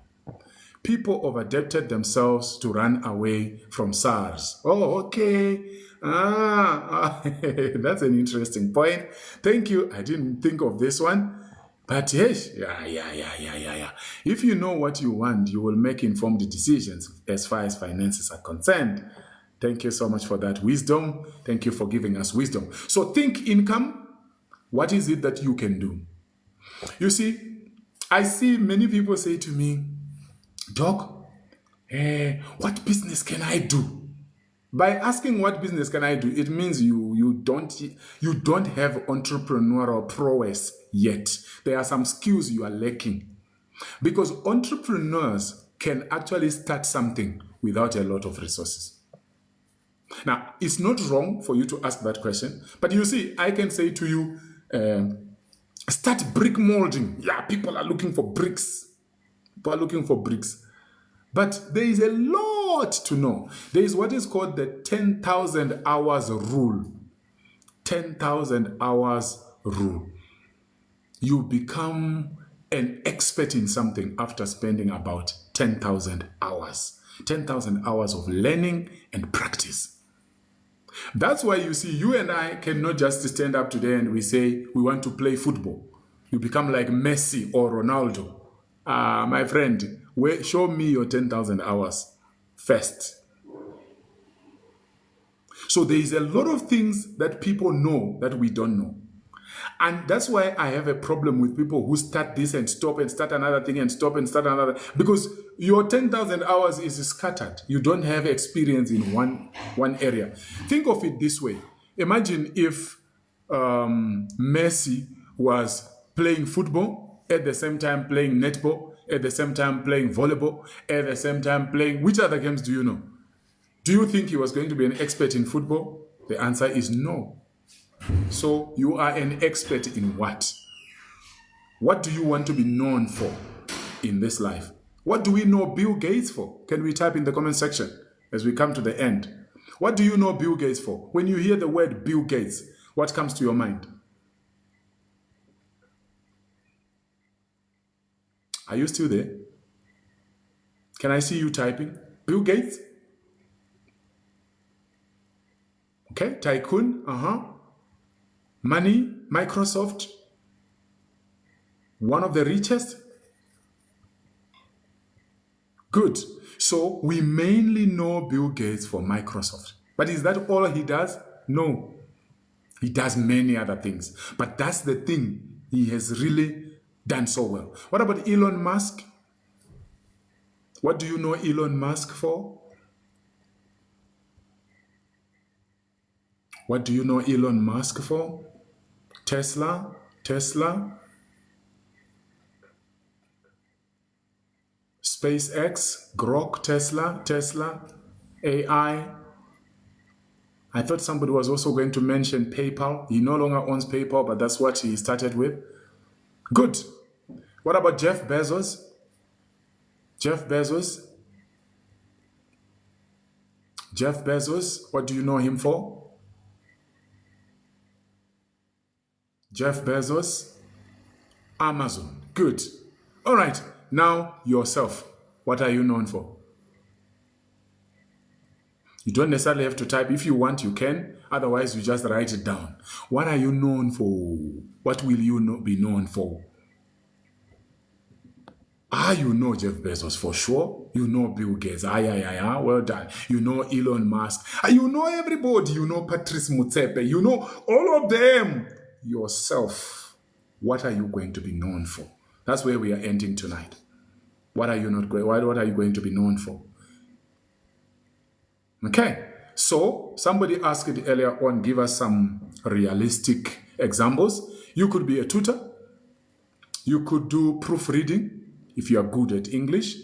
People overdebted themselves to run away from SARS. Oh, okay. That's an interesting point. Thank you. I didn't think of this one. But yes, yeah. If you know what you want, you will make informed decisions as far as finances are concerned. Thank you so much for that wisdom. Thank you for giving us wisdom. So think income. What is it that you can do? You see, I see many people say to me, Doc, what business can I do? By asking what business can I do, it means you don't have entrepreneurial prowess yet. There are some skills you are lacking. Because entrepreneurs can actually start something without a lot of resources. Now, it's not wrong for you to ask that question, but you see, I can say to you, start brick molding. Yeah, people are looking for bricks. But there is a lot to know. There is what is called the 10,000 hours rule. 10,000 hours rule. You become an expert in something after spending about 10,000 hours. 10,000 hours of learning and practice. That's why you see, you and I cannot just stand up today and we say we want to play football. You become like Messi or Ronaldo. My friend, show me your 10,000 hours first. So there is a lot of things that people know that we don't know. And that's why I have a problem with people who start this and stop and start another thing and stop and start another. Because your 10,000 hours is scattered. You don't have experience in one area. Think of it this way. Imagine if Messi was playing football, at the same time playing netball, at the same time playing volleyball, at the same time playing... Which other games do you know? Do you think he was going to be an expert in football? The answer is no. So you are an expert in what? What do you want to be known for in this life? What do we know Bill Gates for? Can we type in the comment section as we come to the end? What do you know Bill Gates for? When you hear the word Bill Gates, what comes to your mind? Are you still there? Can I see you typing? Bill Gates? Okay, tycoon, money, Microsoft, one of the richest. Good. So we mainly know Bill Gates for Microsoft. But is that all he does? No. He does many other things. But that's the thing he has really done so well. What about Elon Musk? What do you know Elon Musk for? What do you know Elon Musk for? Tesla, SpaceX, Grok, Tesla, AI. I thought somebody was also going to mention PayPal. He no longer owns PayPal, but that's what he started with. Good. What about Jeff Bezos? Jeff Bezos, what do you know him for? Jeff Bezos, Amazon. Good. All right. Now yourself. What are you known for? You don't necessarily have to type. If you want, you can. Otherwise, you just write it down. What are you known for? What will you be known for? You know Jeff Bezos for sure. You know Bill Gates. Well done. You know Elon Musk. You know everybody. You know Patrice Motsepe. You know all of them. Yourself. What are you going to be known for? That's where we are ending tonight. What are you going to be known for? Okay. So somebody asked it earlier on, give us some realistic examples. You could be a tutor. You could do proofreading if you are good at English.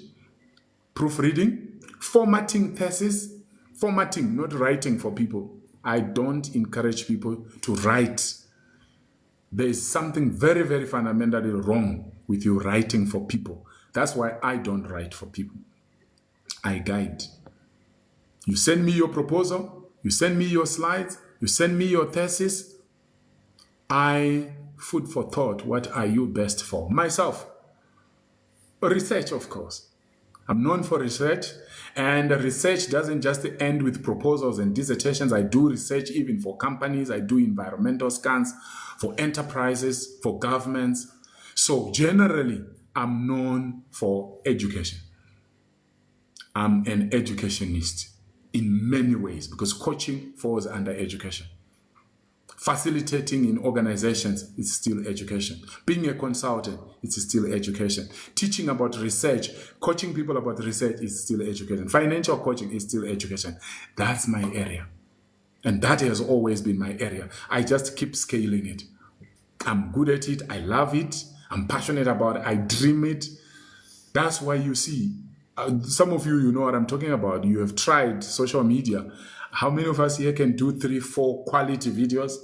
Proofreading, formatting thesis, formatting, not writing for people. I don't encourage people to write. There is something very, very fundamentally wrong with you writing for people. That's why I don't write for people. I guide. You send me your proposal, you send me your slides, you send me your thesis. Food for thought, what are you best for? Myself. Research, of course. I'm known for research, and research doesn't just end with proposals and dissertations. I do research even for companies. I do environmental scans for enterprises, for governments. So generally, I'm known for education. I'm an educationist in many ways because coaching falls under education. Facilitating in organizations is still education. Being a consultant is still education. Teaching about research, coaching people about research is still education. Financial coaching is still education. That's my area. And that has always been my area. I just keep scaling it. I'm good at it. I love it. I'm passionate about it. I dream it. That's why you see, some of you know what I'm talking about. You have tried social media. How many of us here can do 3-4 quality videos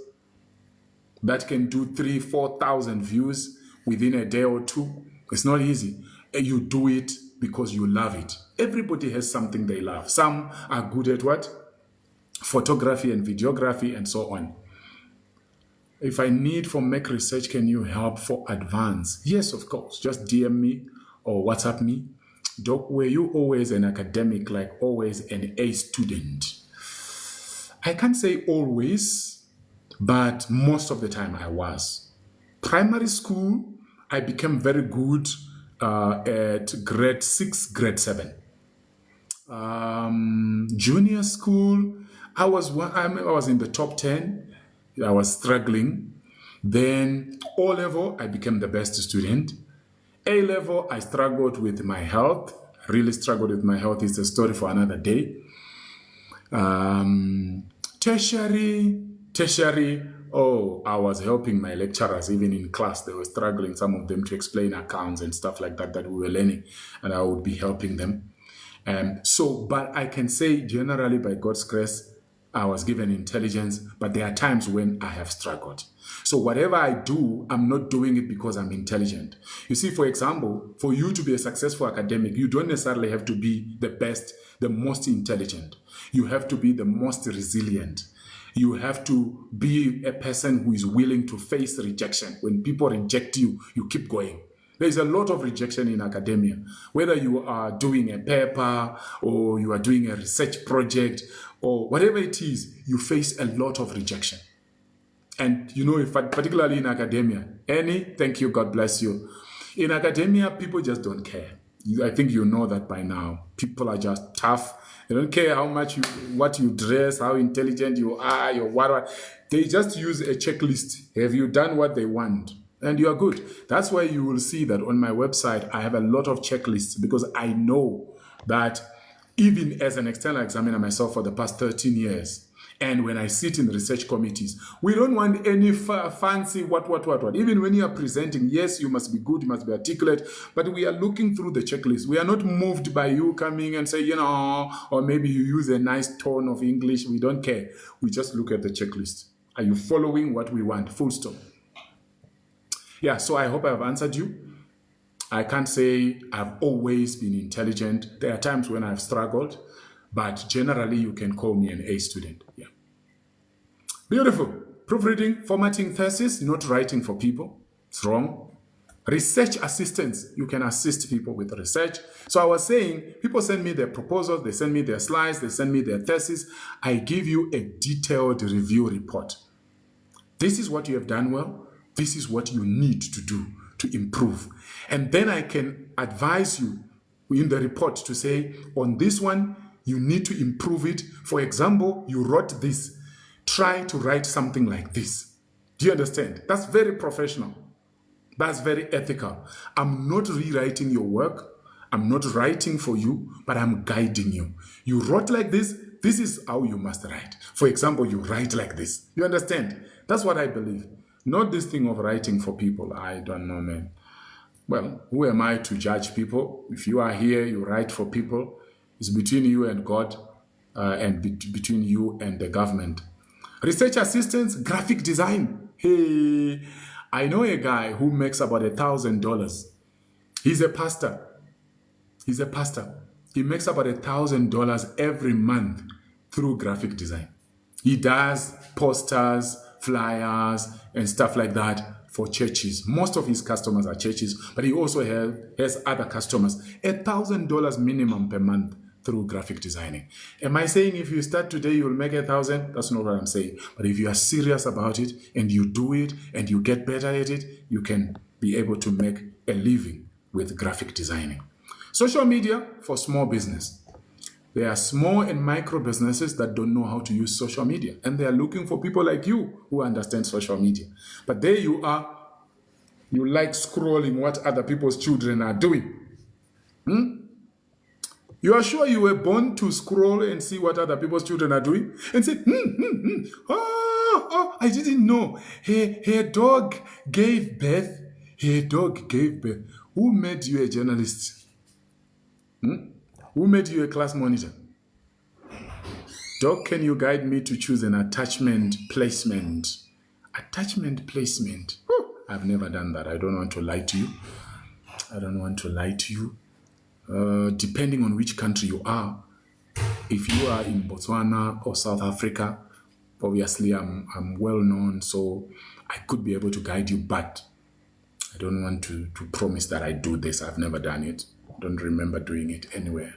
that can do 3,000-4,000 views within a day or two? It's not easy. You do it because you love it. Everybody has something they love. Some are good at what? Photography and videography and so on. If I need for make research, can you help for advance? Yes, of course. Just DM me or WhatsApp me. Doc, were you always an academic, like always an A student? I can't say always, but most of the time I was. Primary school, I became very good at grade 6, grade 7. Junior school, I was in the top 10. I was struggling. Then O level, I became the best student. A level, I struggled with my health. Really struggled with my health. It's a story for another day. Tertiary, oh, I was helping my lecturers even in class. They were struggling, some of them, to explain accounts and stuff like that we were learning, and I would be helping them. But I can say generally, by God's grace, I was given intelligence, but there are times when I have struggled. So whatever I do, I'm not doing it because I'm intelligent. You see, for example, for you to be a successful academic, you don't necessarily have to be the best, the most intelligent. You have to be the most resilient. You have to be a person who is willing to face rejection. When people reject you, you keep going. There's a lot of rejection in academia. Whether you are doing a paper or you are doing a research project or whatever it is, you face a lot of rejection. And you know, if particularly in academia, thank you, God bless you. In academia, people just don't care. I think you know that by now. People are just tough. They don't care how much what you dress, how intelligent you are, your what. They just use a checklist. Have you done what they want? And you are good. That's why you will see that on my website, I have a lot of checklists, because I know that even as an external examiner myself for the past 13 years, and when I sit in research committees, we don't want any fancy what. Even when you are presenting, yes, you must be good, you must be articulate, but we are looking through the checklist. We are not moved by you coming and say, or maybe you use a nice tone of English. We don't care. We just look at the checklist. Are you following what we want? Full stop. Yeah, so I hope I've answered you. I can't say I've always been intelligent. There are times when I've struggled, but generally you can call me an A student. Yeah. Beautiful. Proofreading, formatting thesis, not writing for people. It's wrong. Research assistance, you can assist people with research. So I was saying, people send me their proposals, they send me their slides, they send me their thesis. I give you a detailed review report. This is what you have done well. This is what you need to do to improve. And then I can advise you in the report to say, on this one, you need to improve it. For example, you wrote this. Try to write something like this. Do you understand? That's very professional. That's very ethical. I'm not rewriting your work. I'm not writing for you, but I'm guiding you. You wrote like this. This is how you must write. For example, you write like this. You understand? That's what I believe. Not this thing of writing for people. I don't know, man. Well, who am I to judge people? If you are here, you write for people. It's between you and God, and between you and the government. Research assistants, graphic design. Hey, I know a guy who makes about $1,000. He's a pastor. He makes about $1,000 every month through graphic design. He does posters, flyers, and stuff like that for churches. Most of his customers are churches, but he also has other customers. $1,000 minimum per month through graphic designing. Am I saying if you start today, you'll make 1,000? That's not what I'm saying. But if you are serious about it and you do it and you get better at it, you can be able to make a living with graphic designing. Social media for small business. There are small and micro businesses that don't know how to use social media, and they are looking for people like you who understand social media. But there you are, you like scrolling what other people's children are doing. You are sure you were born to scroll and see what other people's children are doing and say, I didn't know. Her dog gave birth. Who made you a journalist? Who made you a class monitor? Doc, can you guide me to choose an attachment placement? Attachment placement. I've never done that. I don't want to lie to you. Depending on which country you are. If you are in Botswana or South Africa, obviously I'm well known, so I could be able to guide you, but I don't want to promise that I do this. I've never done it. Don't remember doing it anywhere.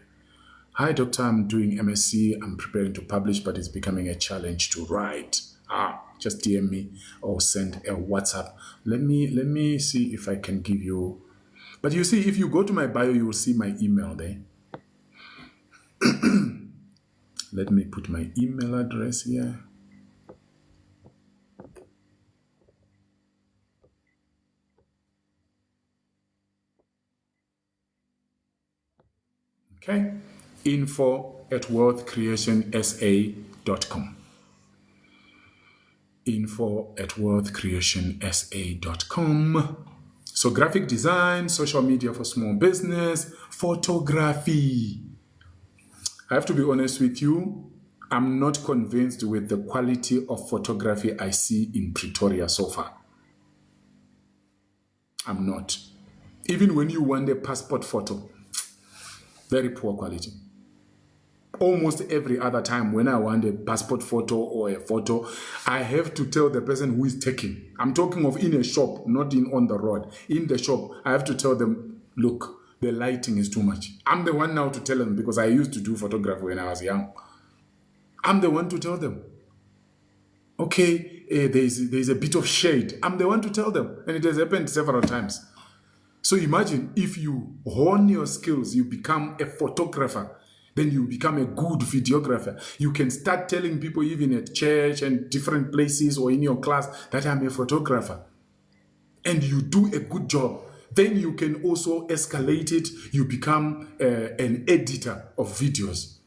Hi, doctor. I'm doing MSc. I'm preparing to publish, but it's becoming a challenge to write. Just DM me or send a WhatsApp. Let me see if I can give you. But you see, if you go to my bio, you will see my email there. Let me put my email address here. Okay. info@worthcreationsa.com. info@worthcreationsa.com. So graphic design, social media for small business, photography. I have to be honest with you. I'm not convinced with the quality of photography I see in Pretoria so far. I'm not. Even when you want a passport photo, very poor quality. Almost every other time when I want a passport photo or a photo, I have to tell the person who is taking. I'm talking of in a shop, not on the road. In the shop, I have to tell them, look, the lighting is too much. I'm the one now to tell them because I used to do photography when I was young. I'm the one to tell them. Okay, there's a bit of shade. I'm the one to tell them. And it has happened several times. So imagine if you hone your skills, you become a photographer, then you become a good videographer. You can start telling people even at church and different places or in your class that I'm a photographer. And you do a good job. Then you can also escalate it. You become an editor of videos.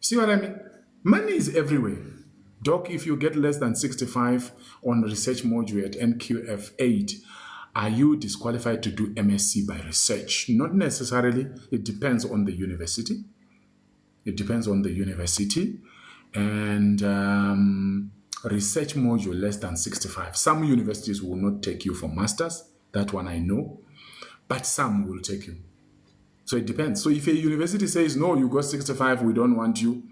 See what I mean? Money is everywhere. Doc, if you get less than 65 on research module at NQF8, are you disqualified to do MSc by research? Not necessarily. It depends on the university. It depends on the university. And research module less than 65. Some universities will not take you for masters. That one I know. But some will take you. So it depends. So if a university says, no, you got 65, we don't want you,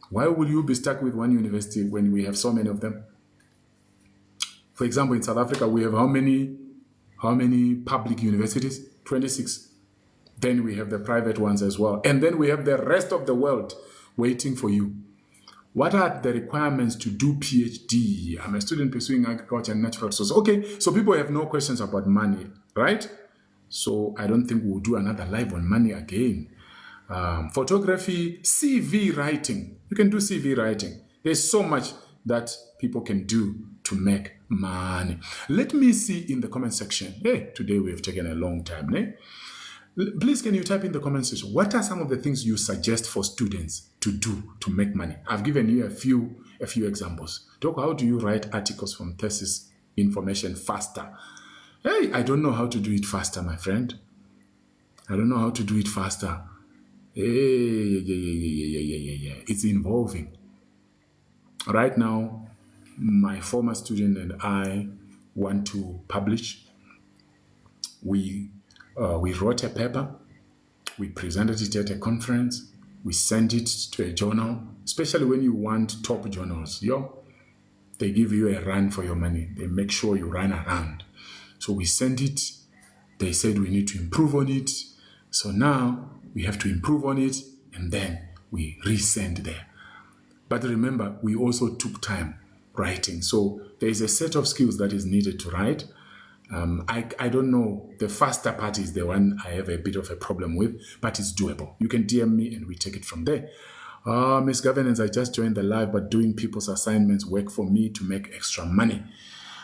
why will you be stuck with one university when we have so many of them? For example, in South Africa, we have how many public universities? 26. Then we have the private ones as well. And then we have the rest of the world waiting for you. What are the requirements to do PhD? I'm a student pursuing agriculture and natural resources. Okay, so people have no questions about money, right? So I don't think we'll do another live on money again. Photography, CV writing. You can do CV writing. There's so much that people can do to make money. Let me see in the comment section. Hey, today we have taken a long time. Eh? Please, can you type in the comment section? What are some of the things you suggest for students to do to make money? I've given you a few examples. Doc, how do you write articles from thesis information faster? Hey, I don't know how to do it faster, my friend. I don't know how to do it faster. Yeah. It's involving. Right now, my former student and I want to publish. We wrote a paper. We presented it at a conference. We sent it to a journal, especially when you want top journals. They give you a run for your money. They make sure you run around. So we sent it. They said we need to improve on it. So now we have to improve on it, and then we resend there. But remember, we also took time writing. So there is a set of skills that is needed to write. I don't know. The faster part is the one I have a bit of a problem with, but it's doable. You can DM me and we take it from there. Miss Governance, I just joined the live, but doing people's assignments work for me to make extra money.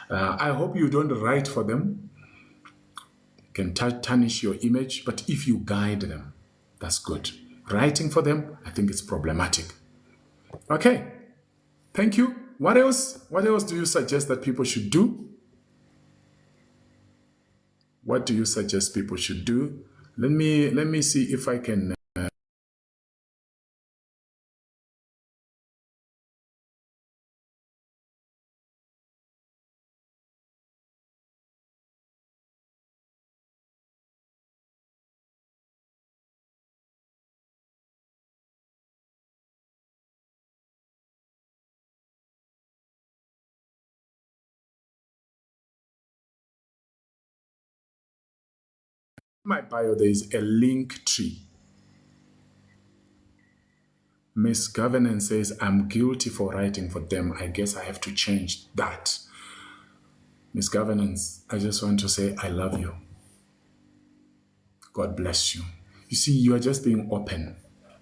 I hope you don't write for them. You can tarnish your image, but if you guide them, that's good. Writing for them, I think it's problematic. Okay, thank you. What else? What else do you suggest that people should do? What do you suggest people should do? Let me see if I can My bio, there is a link tree. Miss Governance says, I'm guilty for writing for them. I guess I have to change that. Miss Governance, I just want to say I love you. God bless you. You see, you are just being open.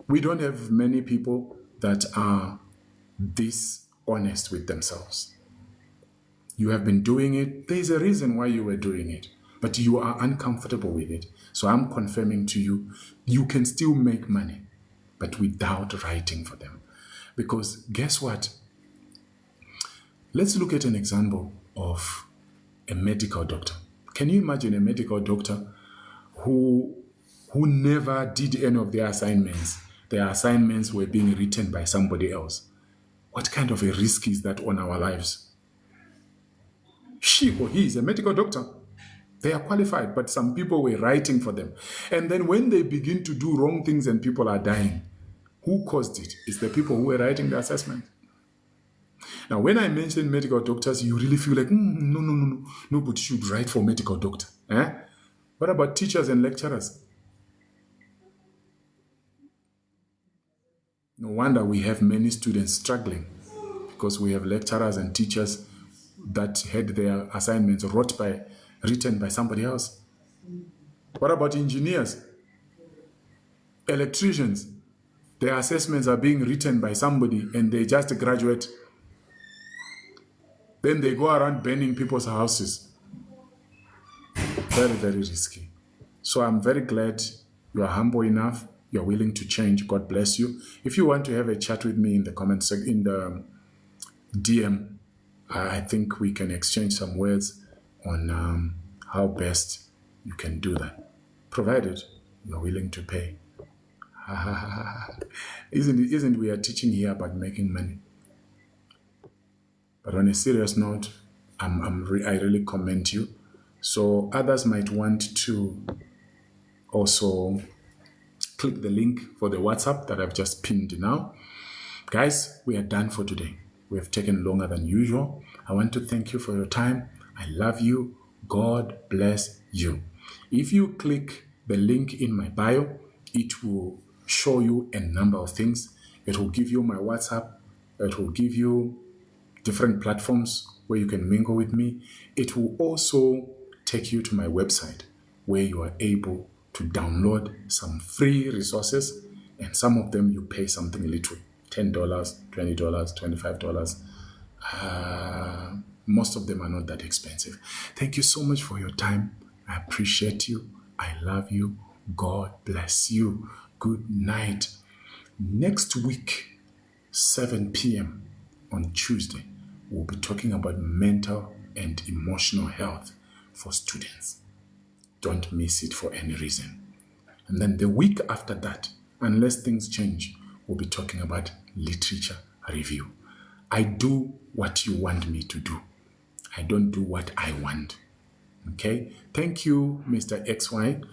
We don't have many people that are this honest with themselves. You have been doing it. There's a reason why you were doing it, but you are uncomfortable with it. So I'm confirming to you, you can still make money, but without writing for them. Because guess what? Let's look at an example of a medical doctor. Can you imagine a medical doctor who never did any of their assignments? Their assignments were being written by somebody else. What kind of a risk is that on our lives? She or he is a medical doctor. They are qualified, but some people were writing for them. And then when they begin to do wrong things and people are dying, who caused it? It's the people who were writing the assessment. Now, when I mention medical doctors, you really feel like, no, nobody should write for medical doctor. What about teachers and lecturers? No wonder we have many students struggling, because we have lecturers and teachers that had their assignments written by somebody else. What about engineers? Electricians? Their assessments are being written by somebody and they just graduate. Then they go around burning people's houses. Very, very risky. So I'm very glad you are humble enough. You're willing to change. God bless you. If you want to have a chat with me in the comments, in the DM, I think we can exchange some words on how best you can do that, provided you're willing to pay. Isn't we are teaching here about making money? But on a serious note, I really commend you. So others might want to also click the link for the WhatsApp that I've just pinned now. Guys, we are done for today. We have taken longer than usual. I want to thank you for your time. I love you. God bless you. If you click the link in my bio, it will show you a number of things. It will give you my WhatsApp. It will give you different platforms where you can mingle with me. It will also take you to my website where you are able to download some free resources, and some of them you pay something little, $10, $20, $25. Most of them are not that expensive. Thank you so much for your time. I appreciate you. I love you. God bless you. Good night. Next week, 7 p.m. on Tuesday, we'll be talking about mental and emotional health for students. Don't miss it for any reason. And then the week after that, unless things change, we'll be talking about literature review. I do what you want me to do. I don't do what I want. Okay? Thank you, Mr. XY,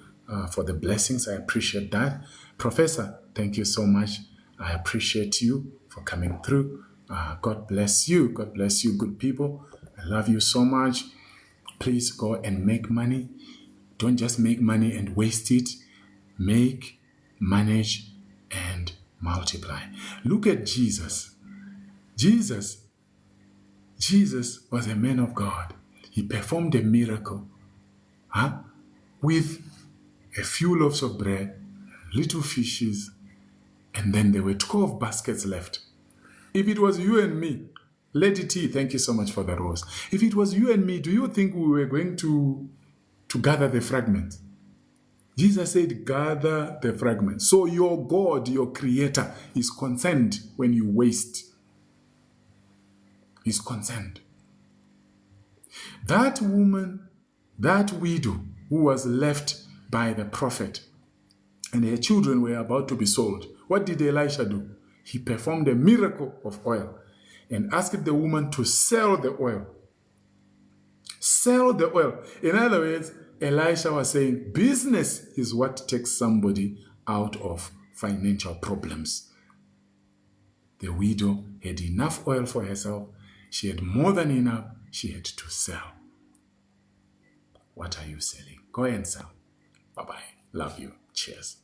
for the blessings. I appreciate that. Professor, thank you so much. I appreciate you for coming through. God bless you. God bless you, good people. I love you so much. Please go and make money. Don't just make money and waste it. Make, manage, and multiply. Look at Jesus. Jesus was a man of God. He performed a miracle with a few loaves of bread, little fishes, and then there were 12 baskets left. If it was you and me, Lady T, thank you so much for the rose. If it was you and me, do you think we were going to gather the fragments? Jesus said, gather the fragments. So your God, your creator, is concerned when you waste. He's concerned. That woman, that widow who was left by the prophet, and her children were about to be sold, what did Elisha do? He performed a miracle of oil and asked the woman to sell the oil. Sell the oil. In other words, Elisha was saying business is what takes somebody out of financial problems. The widow had enough oil for herself. She had more than enough. She had to sell. What are you selling? Go and sell. Bye-bye. Love you. Cheers.